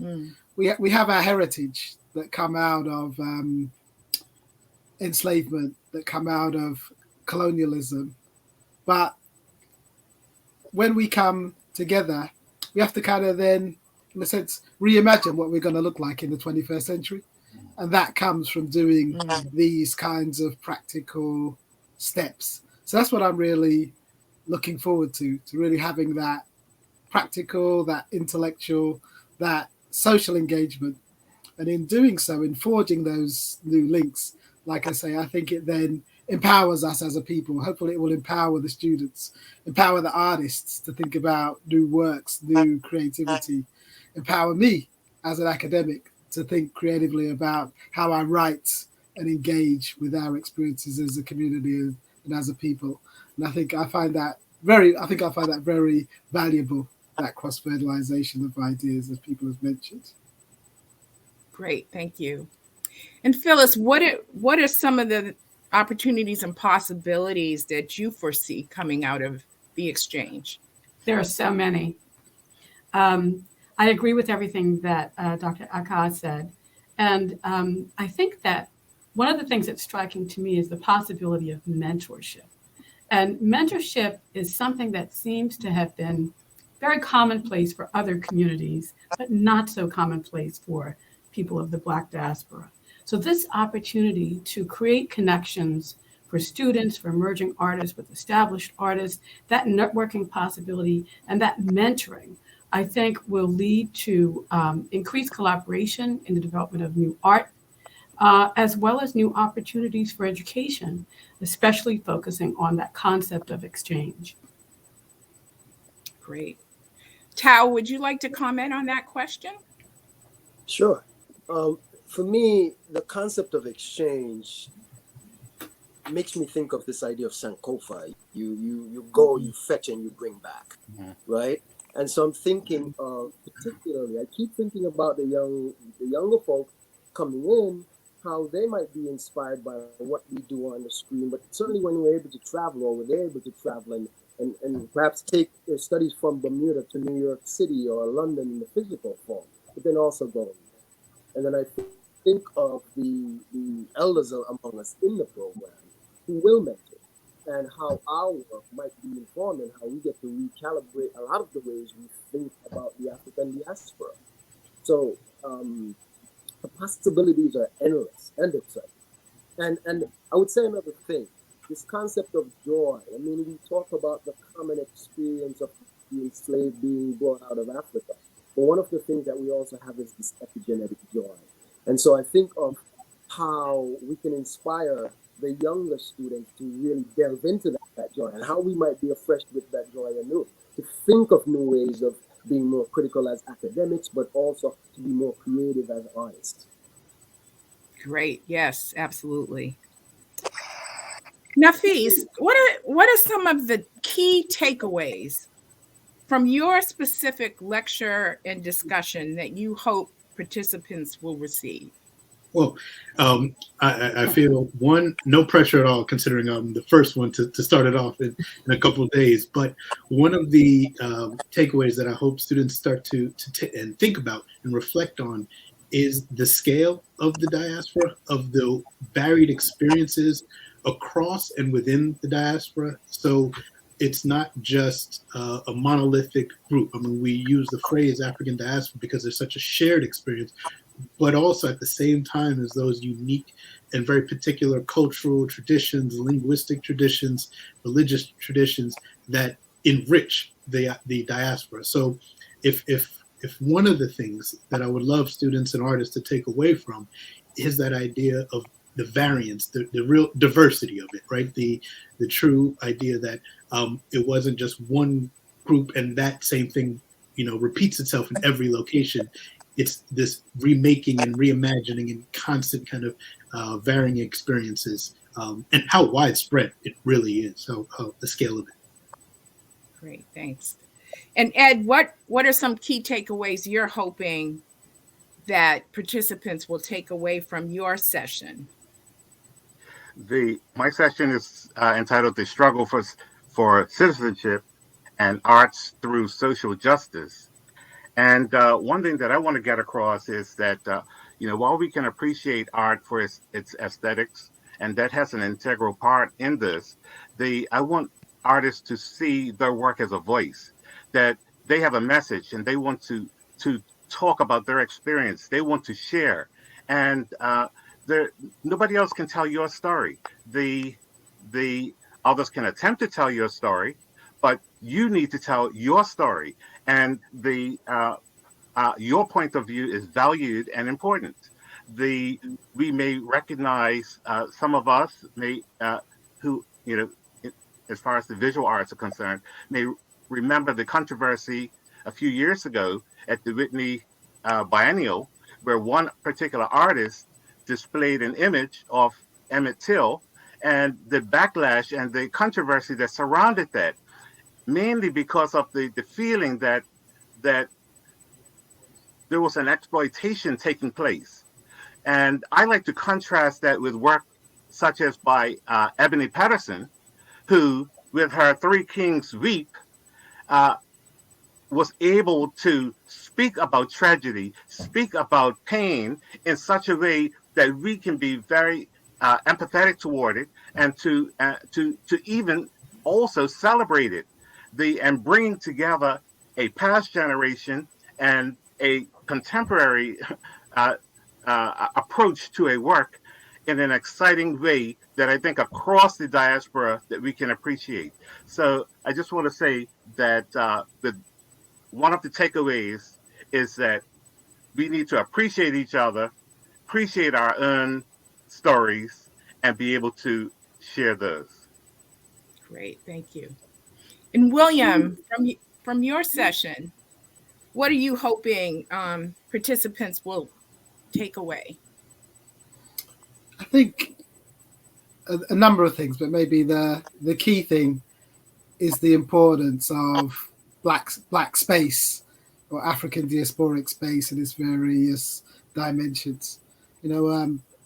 Mm. We have our heritage that come out of enslavement, that come out of colonialism. But when we come together, we have to kind of then, in a sense, reimagine what we're going to look like in the 21st century. And that comes from doing these kinds of practical steps. So that's what I'm really looking forward to really having that practical, that intellectual, that social engagement. And in doing so, in forging those new links, like I say, I think it then empowers us as a people. Hopefully it will empower the students, empower the artists to think about new works, new creativity, empower me as an academic to think creatively about how I write and engage with our experiences as a community and as a people. And I think I find that very valuable, that cross-fertilization of ideas, as people have mentioned. Great, thank you. And Phyllis, what are some of the opportunities and possibilities that you foresee coming out of the exchange? There are so many. I agree with everything that Dr. Akkad said. And I think that one of the things that's striking to me is the possibility of mentorship. And mentorship is something that seems to have been very commonplace for other communities, but not so commonplace for people of the Black diaspora. So this opportunity to create connections for students, for emerging artists with established artists, that networking possibility and that mentoring, I think will lead to increased collaboration in the development of new art, as well as new opportunities for education, especially focusing on that concept of exchange. Great. Tao, would you like to comment on that question? Sure. For me, the concept of exchange makes me think of this idea of Sankofa. You go, you fetch, and you bring back, right? And so I'm thinking of, particularly, I keep thinking about the younger folk coming in, how they might be inspired by what we do on the screen, but certainly when we're able to travel, or when they're able to travel and perhaps take their studies from Bermuda to New York City or London in the physical form, but then also going there. And then I think of the elders among us in the program who will mentor, and how our work might be informed and how we get to recalibrate a lot of the ways we think about the African diaspora. So the possibilities are endless and exciting. And I would say another thing, this concept of joy. I mean, we talk about the common experience of the enslaved being brought out of Africa. But one of the things that we also have is this epigenetic joy. And so I think of how we can inspire the younger students to really delve into that joy, and how we might be afresh with that joy anew, to think of new ways of being more critical as academics, but also to be more creative as artists. Great. Yes, absolutely. Nafis, what are some of the key takeaways from your specific lecture and discussion that you hope participants will receive? Well, I feel, one, no pressure at all, considering I'm the first one to start it off in a couple of days. But one of the takeaways that I hope students start to and think about and reflect on is the scale of the diaspora, of the varied experiences across and within the diaspora. So it's not just a monolithic group. I mean, we use the phrase African diaspora because there's such a shared experience, but also at the same time as those unique and very particular cultural traditions, linguistic traditions, religious traditions that enrich the diaspora. So if one of the things that I would love students and artists to take away from is that idea of variance, the real diversity of it, right? The true idea that it wasn't just one group and that same thing, repeats itself in every location. It's this remaking and reimagining and constant kind of varying experiences, and how widespread it really is. So the scale of it. Great, thanks. And Ed, what are some key takeaways you're hoping that participants will take away from your session? My session is entitled "The Struggle for Citizenship and Arts Through Social Justice." And one thing that I want to get across is that while we can appreciate art for its aesthetics, and that has an integral part in this, I want artists to see their work as a voice, that they have a message and they want to talk about their experience. They want to share, and nobody else can tell your story. The others can attempt to tell your story, but you need to tell your story, and your point of view is valued and important. We may recognize some of us may who as far as the visual arts are concerned, may remember the controversy a few years ago at the Whitney Biennial, where one particular artist displayed an image of Emmett Till, and the backlash and the controversy that surrounded that, mainly because of the feeling that there was an exploitation taking place. And I like to contrast that with work such as by Ebony Patterson, who, with her Three Kings Weep, was able to speak about tragedy, speak about pain in such a way that we can be very empathetic toward it, and to even also celebrate it, and bringing together a past generation and a contemporary approach to a work in an exciting way that I think across the diaspora that we can appreciate. So I just want to say that one of the takeaways is that we need to appreciate each other, appreciate our own stories, and be able to share those. Great, thank you. And William, from your session, what are you hoping participants will take away? I think a number of things, but maybe the key thing is the importance of black space, or African diasporic space in its various dimensions.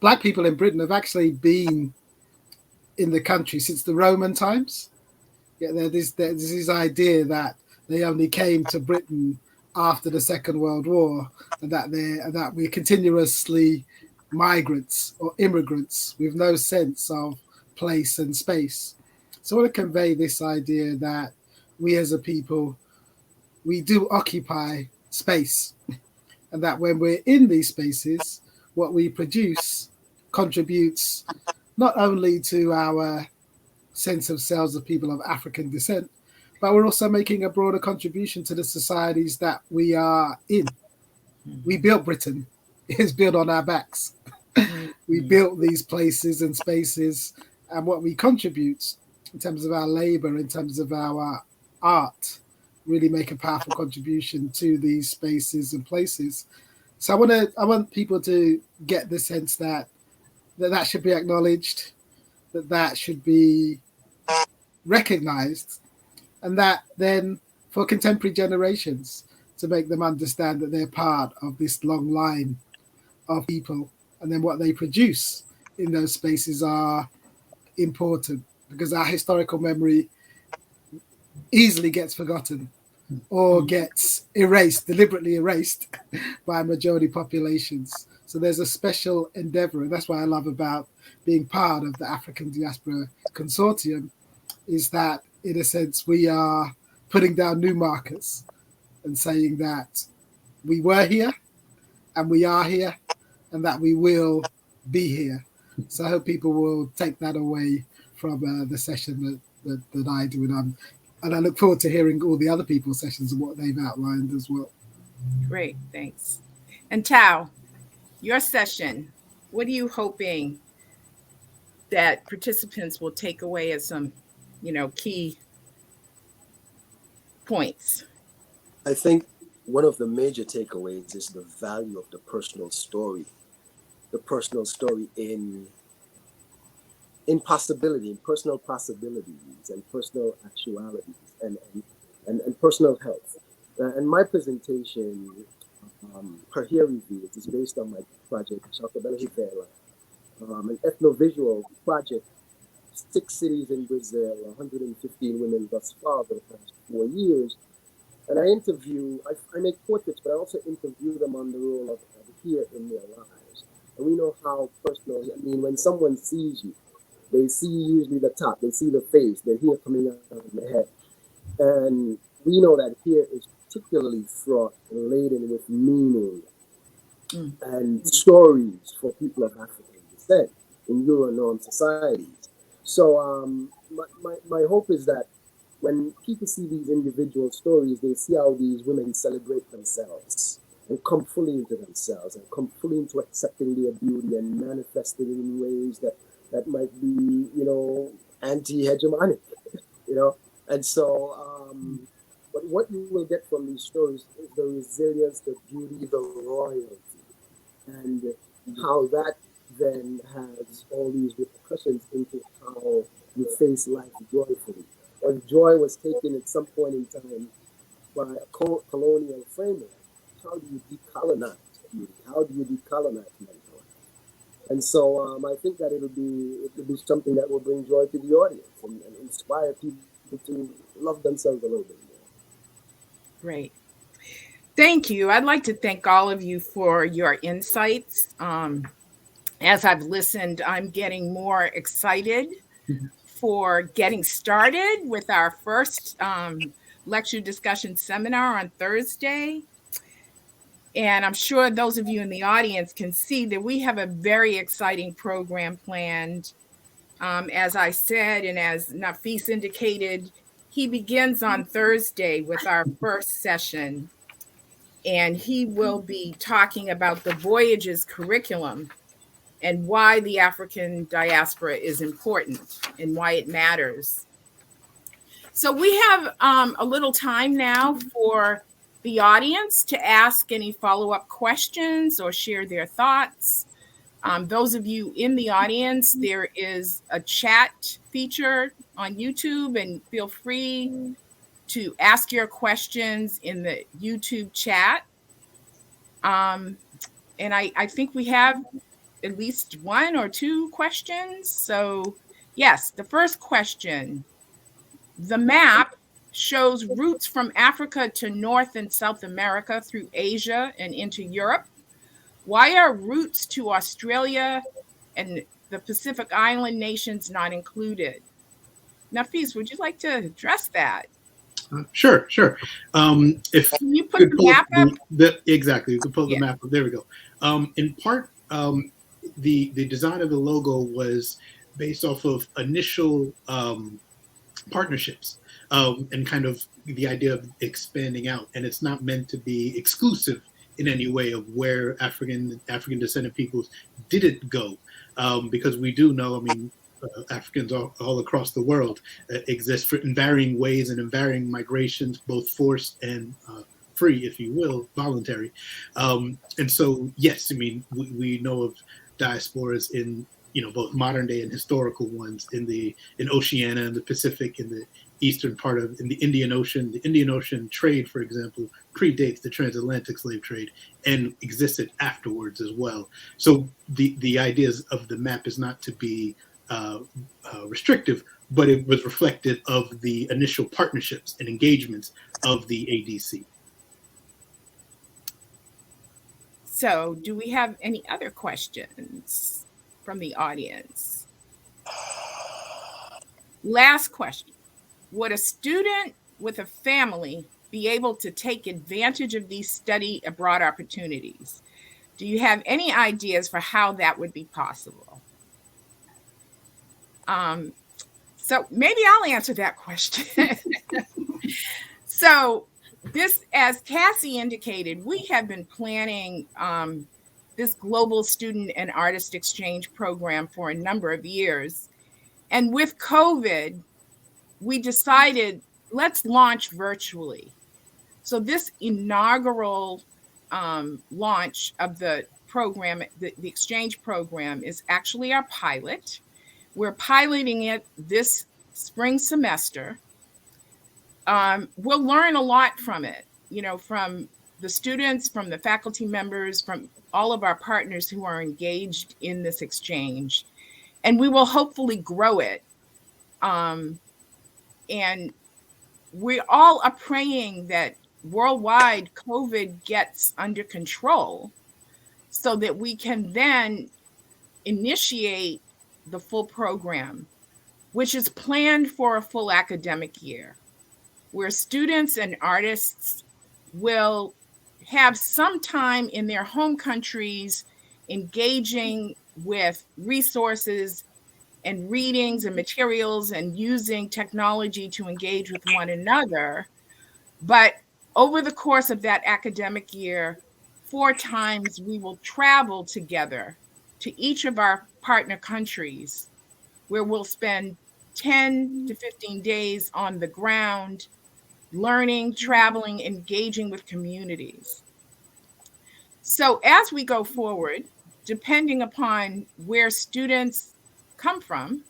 Black people in Britain have actually been in the country since the Roman times. Yeah, there's this idea that they only came to Britain after the Second World War, and that we're continuously migrants or immigrants with no sense of place and space. So I want to convey this idea that we as a people, we do occupy space, and that when we're in these spaces, what we produce contributes not only to our sense of selves of people of African descent, but we're also making a broader contribution to the societies that we are in. We built Britain. It's built on our backs. We built these places and spaces, and what we contribute in terms of our labor, in terms of our art, really make a powerful contribution to these spaces and places. So I want people to get the sense that should be acknowledged, that should be recognized, and that then for contemporary generations to make them understand that they're part of this long line of people, and then what they produce in those spaces are important, because our historical memory easily gets forgotten or gets erased, deliberately erased by majority populations. So there's a special endeavor, and that's what I love about being part of the African Diaspora Consortium, is that in a sense we are putting down new markers and saying that we were here and we are here and that we will be here. So I hope people will take that away from the session that I do, and I look forward to hearing all the other people's sessions and what they've outlined as well. Great, thanks. And Tao, your session, what are you hoping that participants will take away as some, key points? I think one of the major takeaways is the value of the personal story in possibility, in personal possibilities and personal actualities and personal health. And my presentation, per here revealed, is based on my project, Chacobela Hivela, an ethnovisual project, 6 cities in Brazil, 115 women thus far for the past 4 years. And I make portraits, but I also interview them on the role of here in their lives. And we know how personal, when someone sees you, they see usually the top, they see the face, they hear coming out of the head. And we know that here is particularly fraught and laden with meaning and stories for people of African descent in Euro-norm societies. So my hope is that when people see these individual stories, they see how these women celebrate themselves and come fully into themselves and come fully into accepting their beauty and manifesting it in ways that might be, anti-hegemonic, And so, but what you will get from these stories is the resilience, the beauty, the royalty, and how that then has all these repercussions into how you face life joyfully. If joy was taken at some point in time by a colonial framework, how do you decolonize beauty? How do you decolonize mental health? And so I think that it'll be something that will bring joy to the audience and inspire people to love themselves a little bit more. Great. Thank you. I'd like to thank all of you for your insights. As I've listened, I'm getting more excited for getting started with our first lecture discussion seminar on Thursday. And I'm sure those of you in the audience can see that we have a very exciting program planned. As I said, and as Nafis indicated, he begins on Thursday with our first session. And he will be talking about the Voyages curriculum and why the African diaspora is important and why it matters. So we have a little time now for the audience to ask any follow-up questions or share their thoughts. Those of you in the audience, there is a chat feature on YouTube, and feel free to ask your questions in the YouTube chat. And I think we have at least 1 or 2 questions. So yes, the first question: the map shows routes from Africa to North and South America through Asia and into Europe. Why are routes to Australia and the Pacific Island nations not included? Nafis, would you like to address that? Sure. If Can you put the map up? Exactly, you can pull the map up. There we go. In part, the design of the logo was based off of initial partnerships and kind of the idea of expanding out. And it's not meant to be exclusive in any way of where African descendant peoples didn't go, because we do know, Africans all across the world exist in varying ways and in varying migrations, both forced and free, if you will, voluntary. And so, yes, we know of diasporas in both modern day and historical ones in Oceania and the Pacific, in the eastern part in the Indian Ocean. The Indian Ocean trade, for example, predates the transatlantic slave trade and existed afterwards as well. So the ideas of the map is not to be restrictive, but it was reflective of the initial partnerships and engagements of the ADC. So do we have any other questions from the audience? Last question: would a student with a family be able to take advantage of these study abroad opportunities? Do you have any ideas for how that would be possible? So maybe I'll answer that question. So this, as Cassie indicated, we have been planning this global student and artist exchange program for a number of years. And with COVID, we decided, let's launch virtually. So this inaugural launch of the program, the exchange program, is actually our pilot. We're piloting it this spring semester. We'll learn a lot from it, from the students, from the faculty members, from all of our partners who are engaged in this exchange. And we will hopefully grow it. And we all are praying that worldwide COVID gets under control so that we can then initiate the full program, which is planned for a full academic year, where students and artists will have some time in their home countries engaging with resources and readings and materials and using technology to engage with one another. But over the course of that academic year, 4 times we will travel together to each of our partner countries, where we'll spend 10 to 15 days on the ground, learning, traveling, engaging with communities. So as we go forward, depending upon where students come from,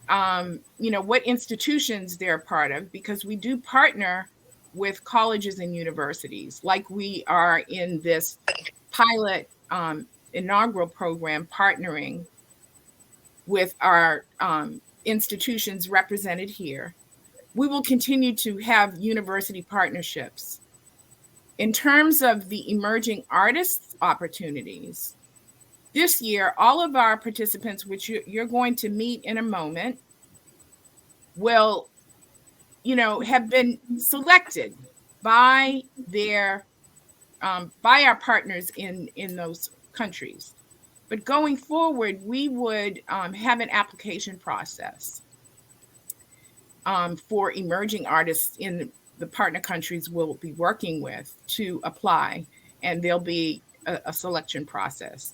what institutions they're a part of, because we do partner with colleges and universities, like we are in this pilot inaugural program, partnering with our institutions represented here. We will continue to have university partnerships. In terms of the emerging artists opportunities, this year, all of our participants, which you're going to meet in a moment, will, have been selected by our partners in those countries. But going forward, we would have an application process for emerging artists in the partner countries we'll be working with to apply, and there'll be a selection process.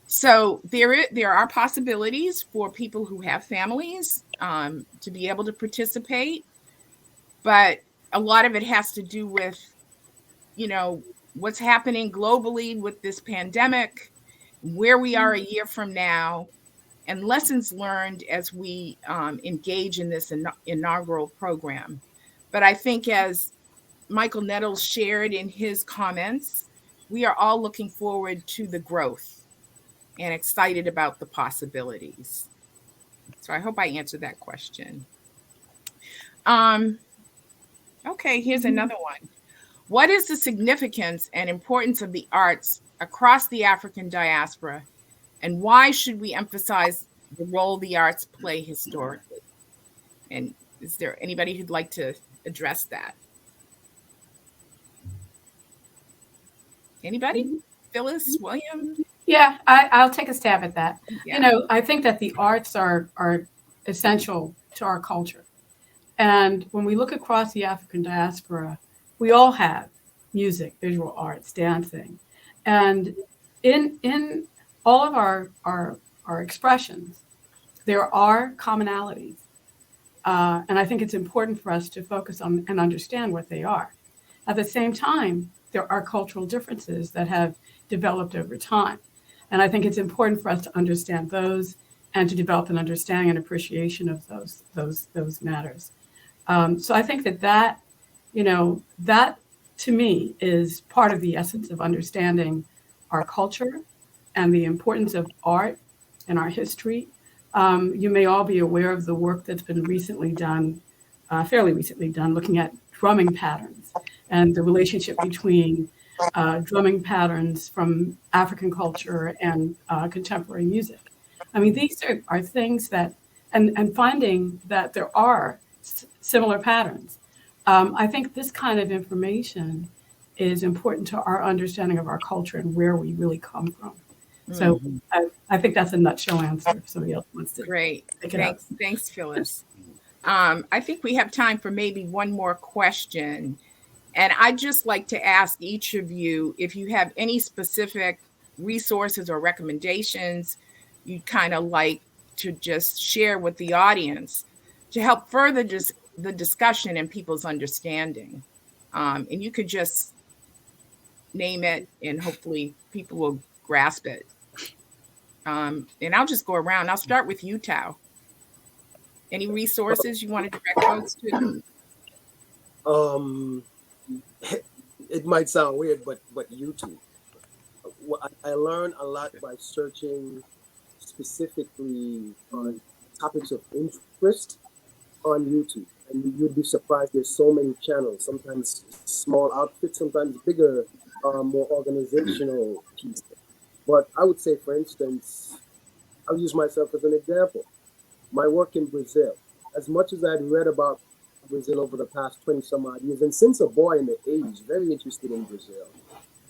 So there are possibilities for people who have families to be able to participate, but a lot of it has to do with, what's happening globally with this pandemic, where we are a year from now, and lessons learned as we engage in this inaugural program. But I think, as Michael Nettles shared in his comments, we are all looking forward to the growth and excited about the possibilities. So I hope I answered that question. Okay, here's another one. What is the significance and importance of the arts across the African diaspora, and why should we emphasize the role the arts play historically? And is there anybody who'd like to address that? Anybody? Phyllis, William? Yeah, I'll take a stab at that. Yeah. I think that the arts are essential to our culture. And when we look across the African diaspora, we all have music, visual arts, dancing. And in all of our expressions, there are commonalities. And I think it's important for us to focus on and understand what they are. At the same time, there are cultural differences that have developed over time. And I think it's important for us to understand those and to develop an understanding and appreciation of those matters. So I think that to me is part of the essence of understanding our culture and the importance of art and our history. You may all be aware of the work that's been fairly recently done, looking at drumming patterns and the relationship between drumming patterns from African culture and contemporary music. I mean, these are things that, and finding that there are similar patterns. I think this kind of information is important to our understanding of our culture and where we really come from. So I think that's a nutshell answer if somebody else wants to. Great. Pick it up. Thanks, Phyllis. I think we have time for maybe one more question. And I'd just like to ask each of you if you have any specific resources or recommendations you'd kind of like to just share with the audience to help further just the discussion and people's understanding. And you could just name it and hopefully people will grasp it. And I'll just go around. I'll start with you, Tao. Any resources you want to direct folks to? It might sound weird, but YouTube. I learn a lot by searching specifically on topics of interest on YouTube. And you'd be surprised, there's so many channels, sometimes small outfits, sometimes bigger, more organizational pieces. But I would say, for instance, I'll use myself as an example. My work in Brazil, as much as I'd read about Brazil over the past 20 some odd years, and since a boy in the 80s, very interested in Brazil.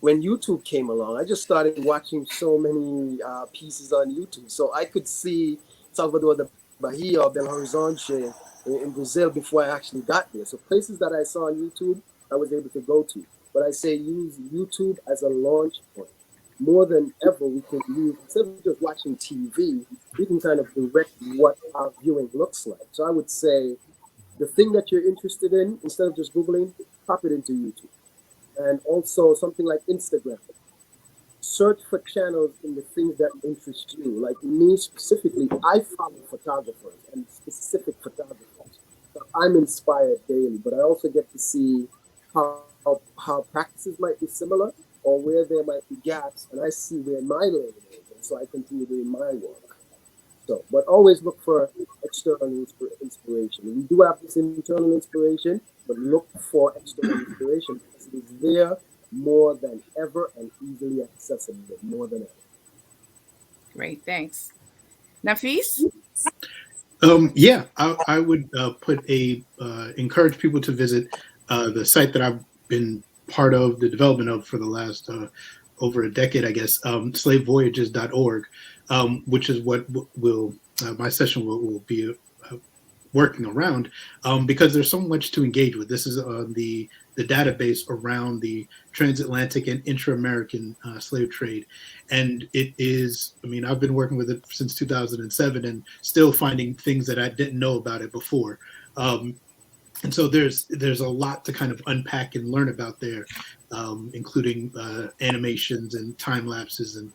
When YouTube came along, I just started watching so many pieces on YouTube. So I could see Salvador da Bahia or Belo Horizonte in Brazil before I actually got there. So places that I saw on YouTube, I was able to go to. But I say use YouTube as a launch point. More than ever, we can use, instead of just watching TV, we can kind of direct what our viewing looks like. So I would say the thing that you're interested in, instead of just Googling, pop it into YouTube. And also something like Instagram. Search for channels in the things that interest you. Like me specifically, I follow photographers and specific photographers. So I'm inspired daily, but I also get to see how practices might be similar or where there might be gaps, and I see where my lane is, and so I continue doing my work. So, but always look for external inspiration. We do have this internal inspiration, but look for external inspiration because it is there more than ever and easily accessible more than ever. Great, thanks. Nafis? Yeah, I would encourage people to visit the site that I've been part of the development of for the last over a decade, I guess, slavevoyages.org, which is what my session will be working around, because there's so much to engage with. This is the database around the transatlantic and intra-American slave trade. And it is, I mean, I've been working with it since 2007 and still finding things that I didn't know about it before. And so there's a lot to kind of unpack and learn about there, including animations and time lapses and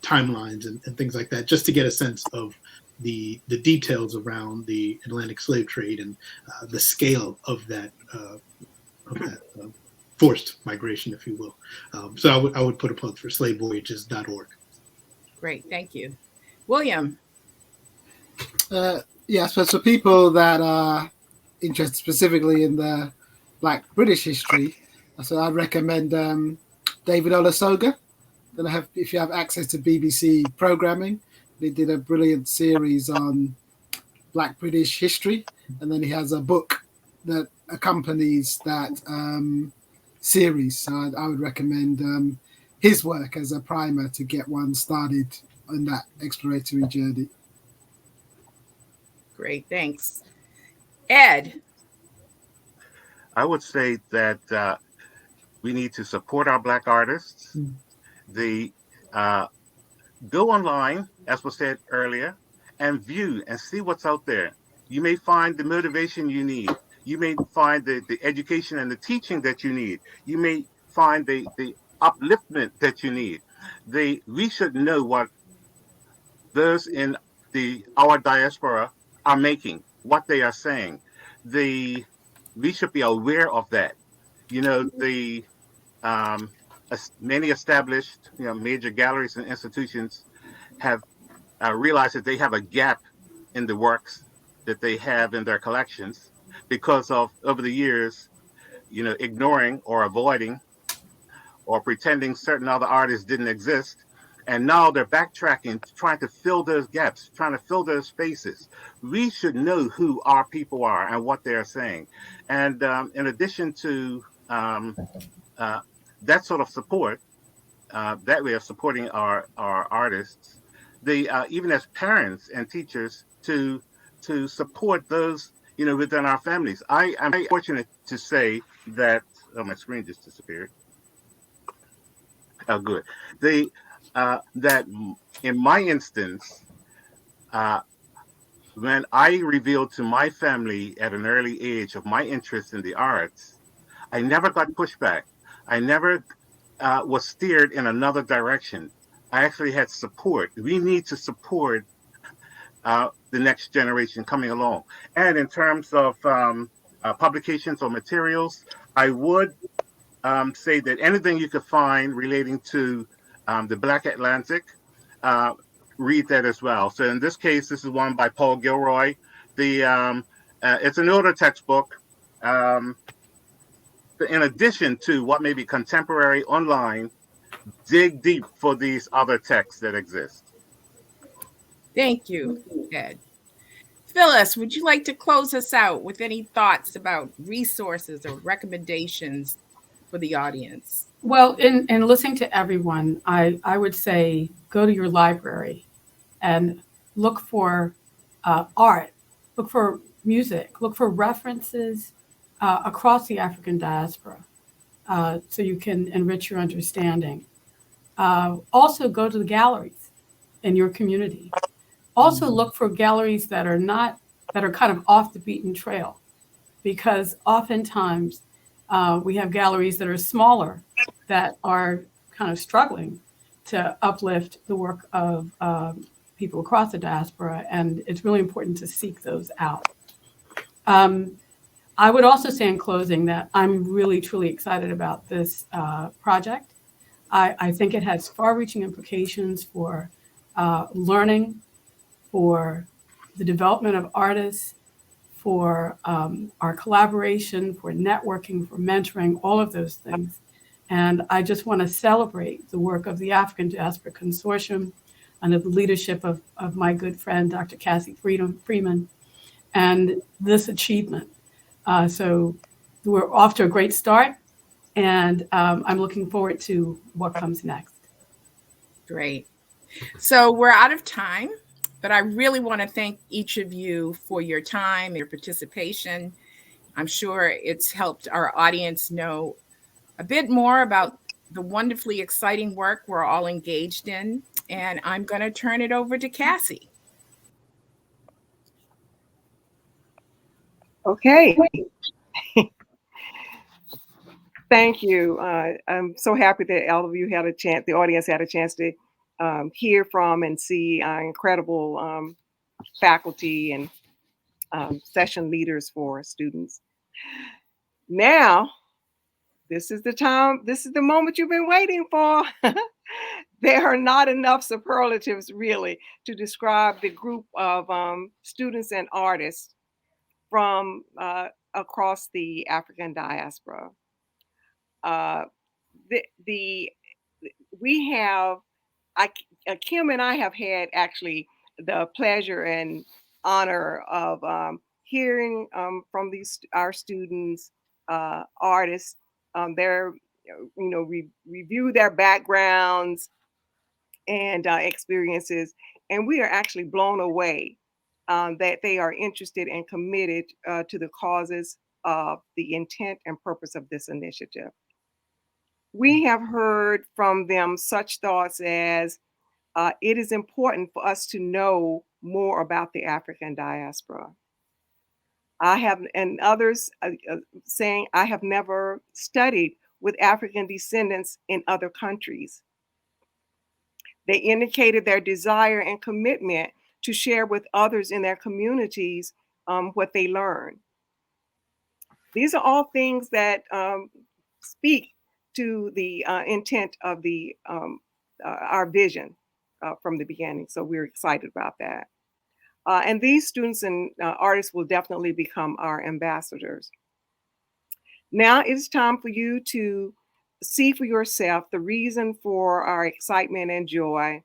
timelines and things like that, just to get a sense of the details around the Atlantic slave trade and the scale of that forced migration, if you will. So I would put a plug for slavevoyages.org. Great, thank you. William? Yeah, so for people that are interested specifically in the Black British history, so I'd recommend David Olusoga. Don't know if you have access to BBC programming. They did a brilliant series on Black British history, and then he has a book that accompanies that series. So I would recommend his work as a primer to get one started on that exploratory journey. Great, thanks. Ed? I would say that we need to support our Black artists. They go online, as was said earlier, and view and see what's out there. You may find the motivation you need. You may find the education and the teaching that you need. You may find the upliftment that you need. We should know what those in our diaspora are making, what they are saying. We should be aware of that. You know, many established, major galleries and institutions have realized that they have a gap in the works that they have in their collections because of, over the years, ignoring or avoiding or pretending certain other artists didn't exist. And now they're backtracking, trying to fill those gaps, trying to fill those spaces. We should know who our people are and what they are saying. And in addition to that sort of support, that way of supporting our artists, even as parents and teachers, to support those within our families. I am fortunate to say that my screen just disappeared. Oh, good. that in my instance, when I revealed to my family at an early age of my interest in the arts, I never got pushback. I never was steered in another direction. I actually had support. We need to support the next generation coming along. And in terms of publications or materials, I would say that anything you could find relating to the Black Atlantic, read that as well. So in this case, this is one by Paul Gilroy. It's an older textbook. In addition to what may be contemporary online, dig deep for these other texts that exist. Thank you, Ed. Phyllis, would you like to close us out with any thoughts about resources or recommendations for the audience? Well, in listening to everyone, I would say go to your library and look for art, look for music, look for references across the African diaspora so you can enrich your understanding. Also go to the galleries in your community. Also look for galleries that are kind of off the beaten trail, because oftentimes we have galleries that are smaller that are kind of struggling to uplift the work of people across the diaspora, and it's really important to seek those out. I would also say in closing that I'm really, truly excited about this project. I think it has far-reaching implications for learning, for the development of artists, for our collaboration, for networking, for mentoring, all of those things. And I just want to celebrate the work of the African Diaspora Consortium under the leadership of my good friend, Dr. Cassie Freeman, and this achievement. So we're off to a great start, and I'm looking forward to what comes next. Great. So we're out of time, but I really want to thank each of you for your time, your participation. I'm sure it's helped our audience know a bit more about the wonderfully exciting work we're all engaged in. And I'm going to turn it over to Cassie. Okay. Thank you. I'm so happy that all of you had a chance, the audience had a chance to hear from and see our incredible faculty and session leaders for students. Now, this is the time, this is the moment you've been waiting for. There are not enough superlatives really to describe the group of students and artists from across the African diaspora. We have, Kim and I have had actually the pleasure and honor of hearing from our students, artists, their, review their backgrounds and experiences, and we are actually blown away that they are interested and committed to the causes of the intent and purpose of this initiative. We have heard from them such thoughts as, it is important for us to know more about the African diaspora. And others saying, I have never studied with African descendants in other countries. They indicated their desire and commitment to share with others in their communities what they learn. These are all things that speak to the intent of our vision from the beginning. So we're excited about that. And these students and artists will definitely become our ambassadors. Now it's time for you to see for yourself the reason for our excitement and joy.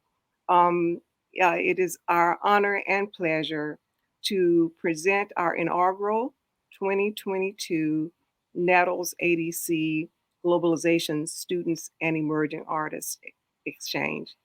It is our honor and pleasure to present our inaugural 2022 Nettles ADC Globalization Students and Emerging Artists Exchange.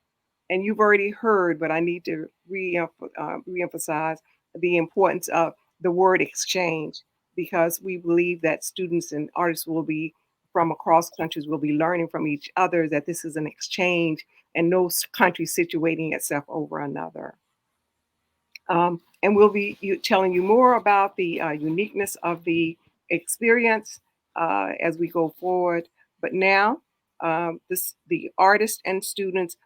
And you've already heard, but I need to reemphasize the importance of the word exchange, because we believe that students and artists will be from across countries will be learning from each other, that this is an exchange and no country situating itself over another. And we'll be telling you more about the uniqueness of the experience as we go forward. But now, the artists and students,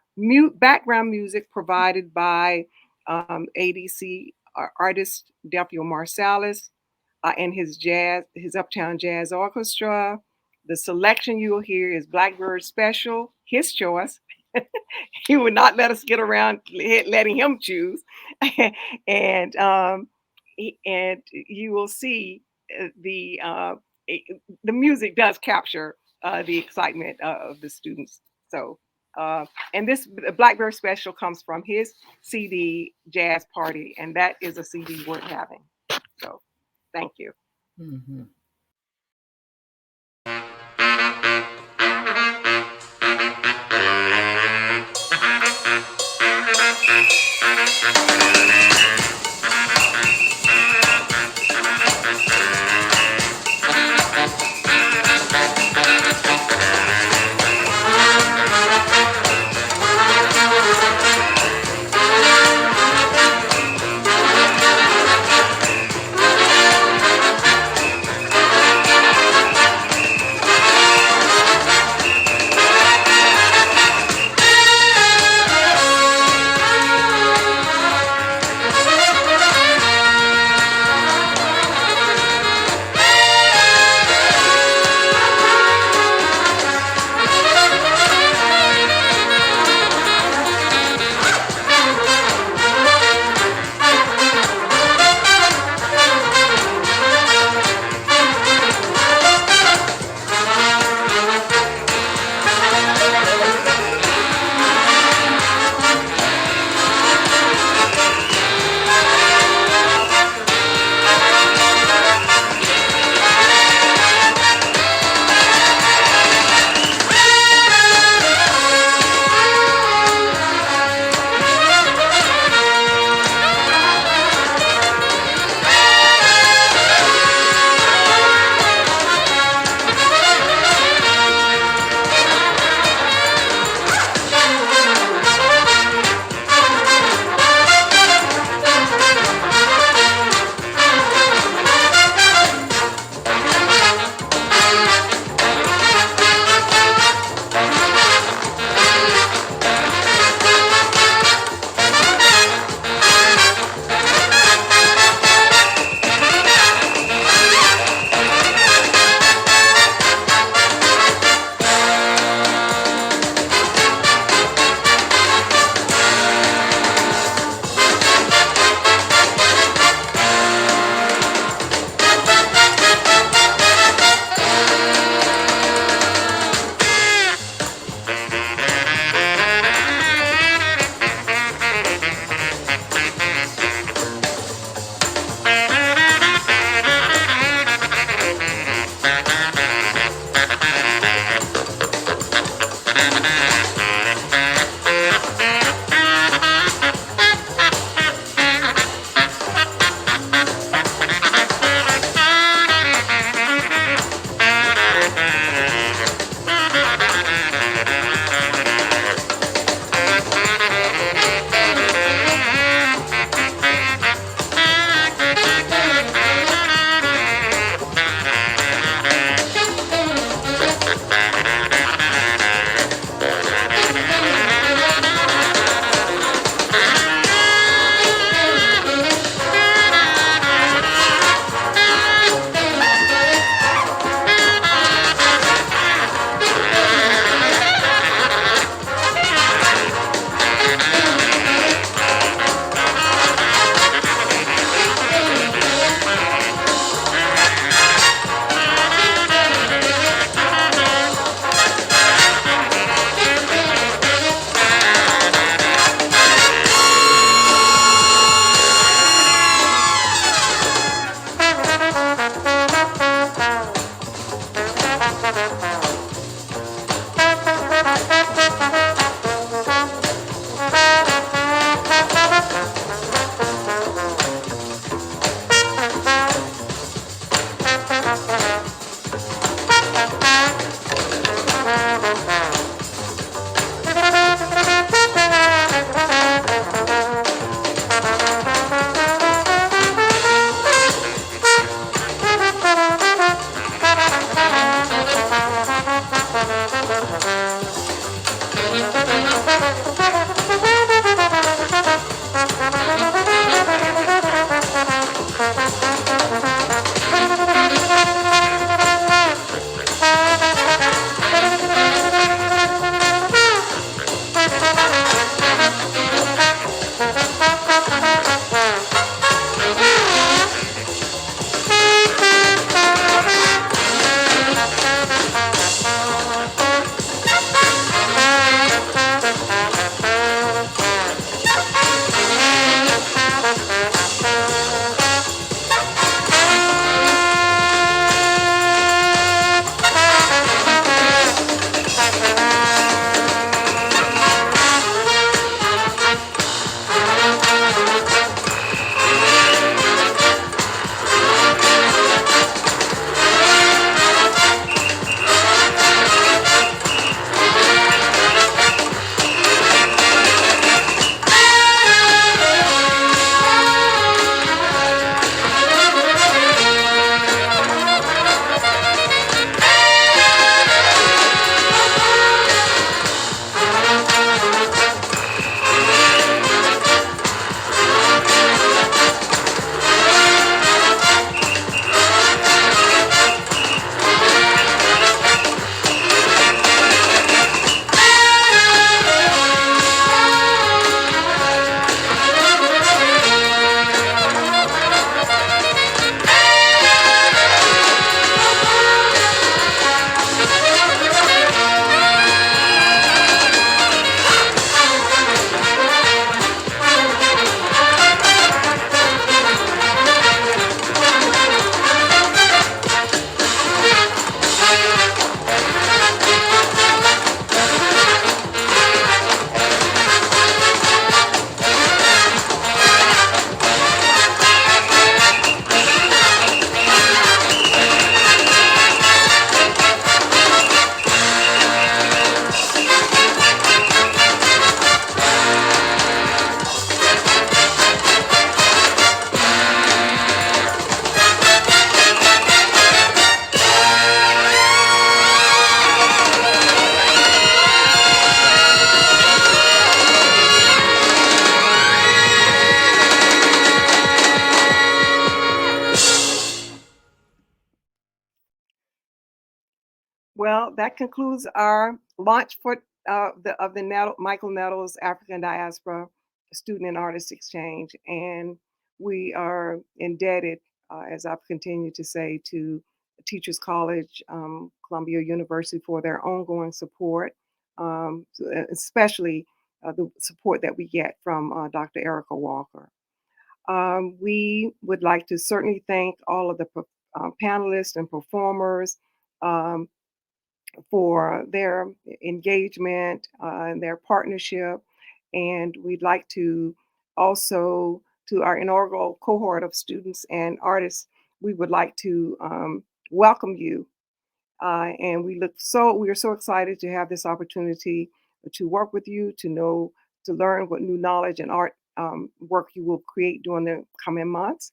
background music provided by ADC artist Delphio Marsalis and his Uptown Jazz Orchestra. The selection you will hear is Blackbird Special, his choice. He would not let us get around letting him choose. and you will see the music does capture the excitement of the students. So, and this Blackbird Special comes from his CD Jazz Party, and that is a CD worth having. So, thank you. Mm-hmm. Well, that concludes our launch for the Michael Nettles African Diaspora Student and Artist Exchange, and we are indebted, as I've continued to say, to Teachers College, Columbia University for their ongoing support, especially the support that we get from Dr. Erica Walker. We would like to certainly thank all of the panelists and performers. For their engagement and their partnership. And we'd like to also, to our inaugural cohort of students and artists, we would like to welcome you. And we are so excited to have this opportunity to work with you, to learn what new knowledge and art work you will create during the coming months.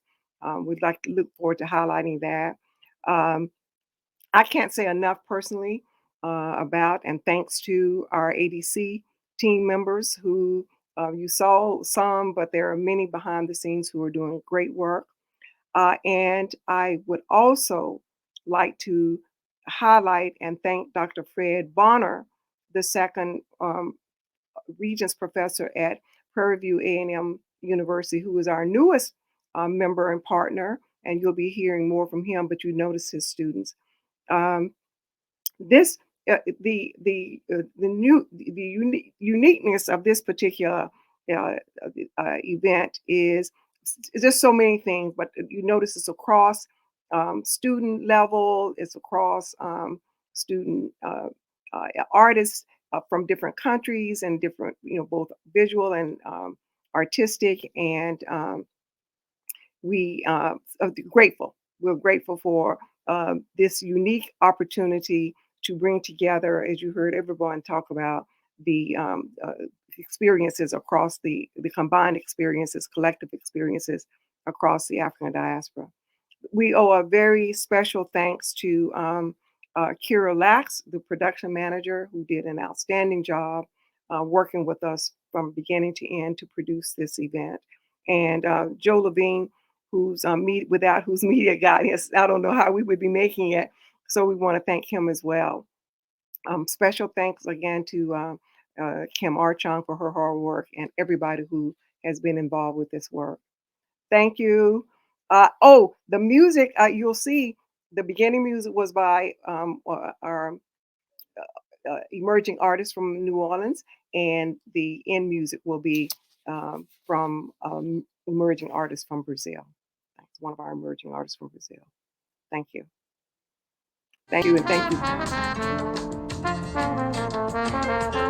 We'd like to look forward to highlighting that. I can't say enough personally about and thanks to our ADC team members who you saw some, but there are many behind the scenes who are doing great work. And I would also like to highlight and thank Dr. Fred Bonner, the second Regents Professor at Prairie View A&M University, who is our newest member and partner. And you'll be hearing more from him, but you notice his students. This uniqueness of this particular event is just so many things, but you notice it's across student level, it's across student artists from different countries and different, both visual and artistic, and we are grateful. We're grateful for this unique opportunity to bring together, as you heard everyone talk about, the experiences across the combined experiences, collective experiences across the African diaspora. We owe a very special thanks to Kira Lax, the production manager, who did an outstanding job working with us from beginning to end to produce this event. And Joe Levine, who's without whose media guidance, I don't know how we would be making it. So we want to thank him as well. Special thanks again to Kim Archon for her hard work and everybody who has been involved with this work. Thank you. The music, you'll see the beginning music was by our emerging artists from New Orleans, and the end music will be from emerging artists from Brazil. That's one of our emerging artists from Brazil. Thank you. Thank you, and thank you.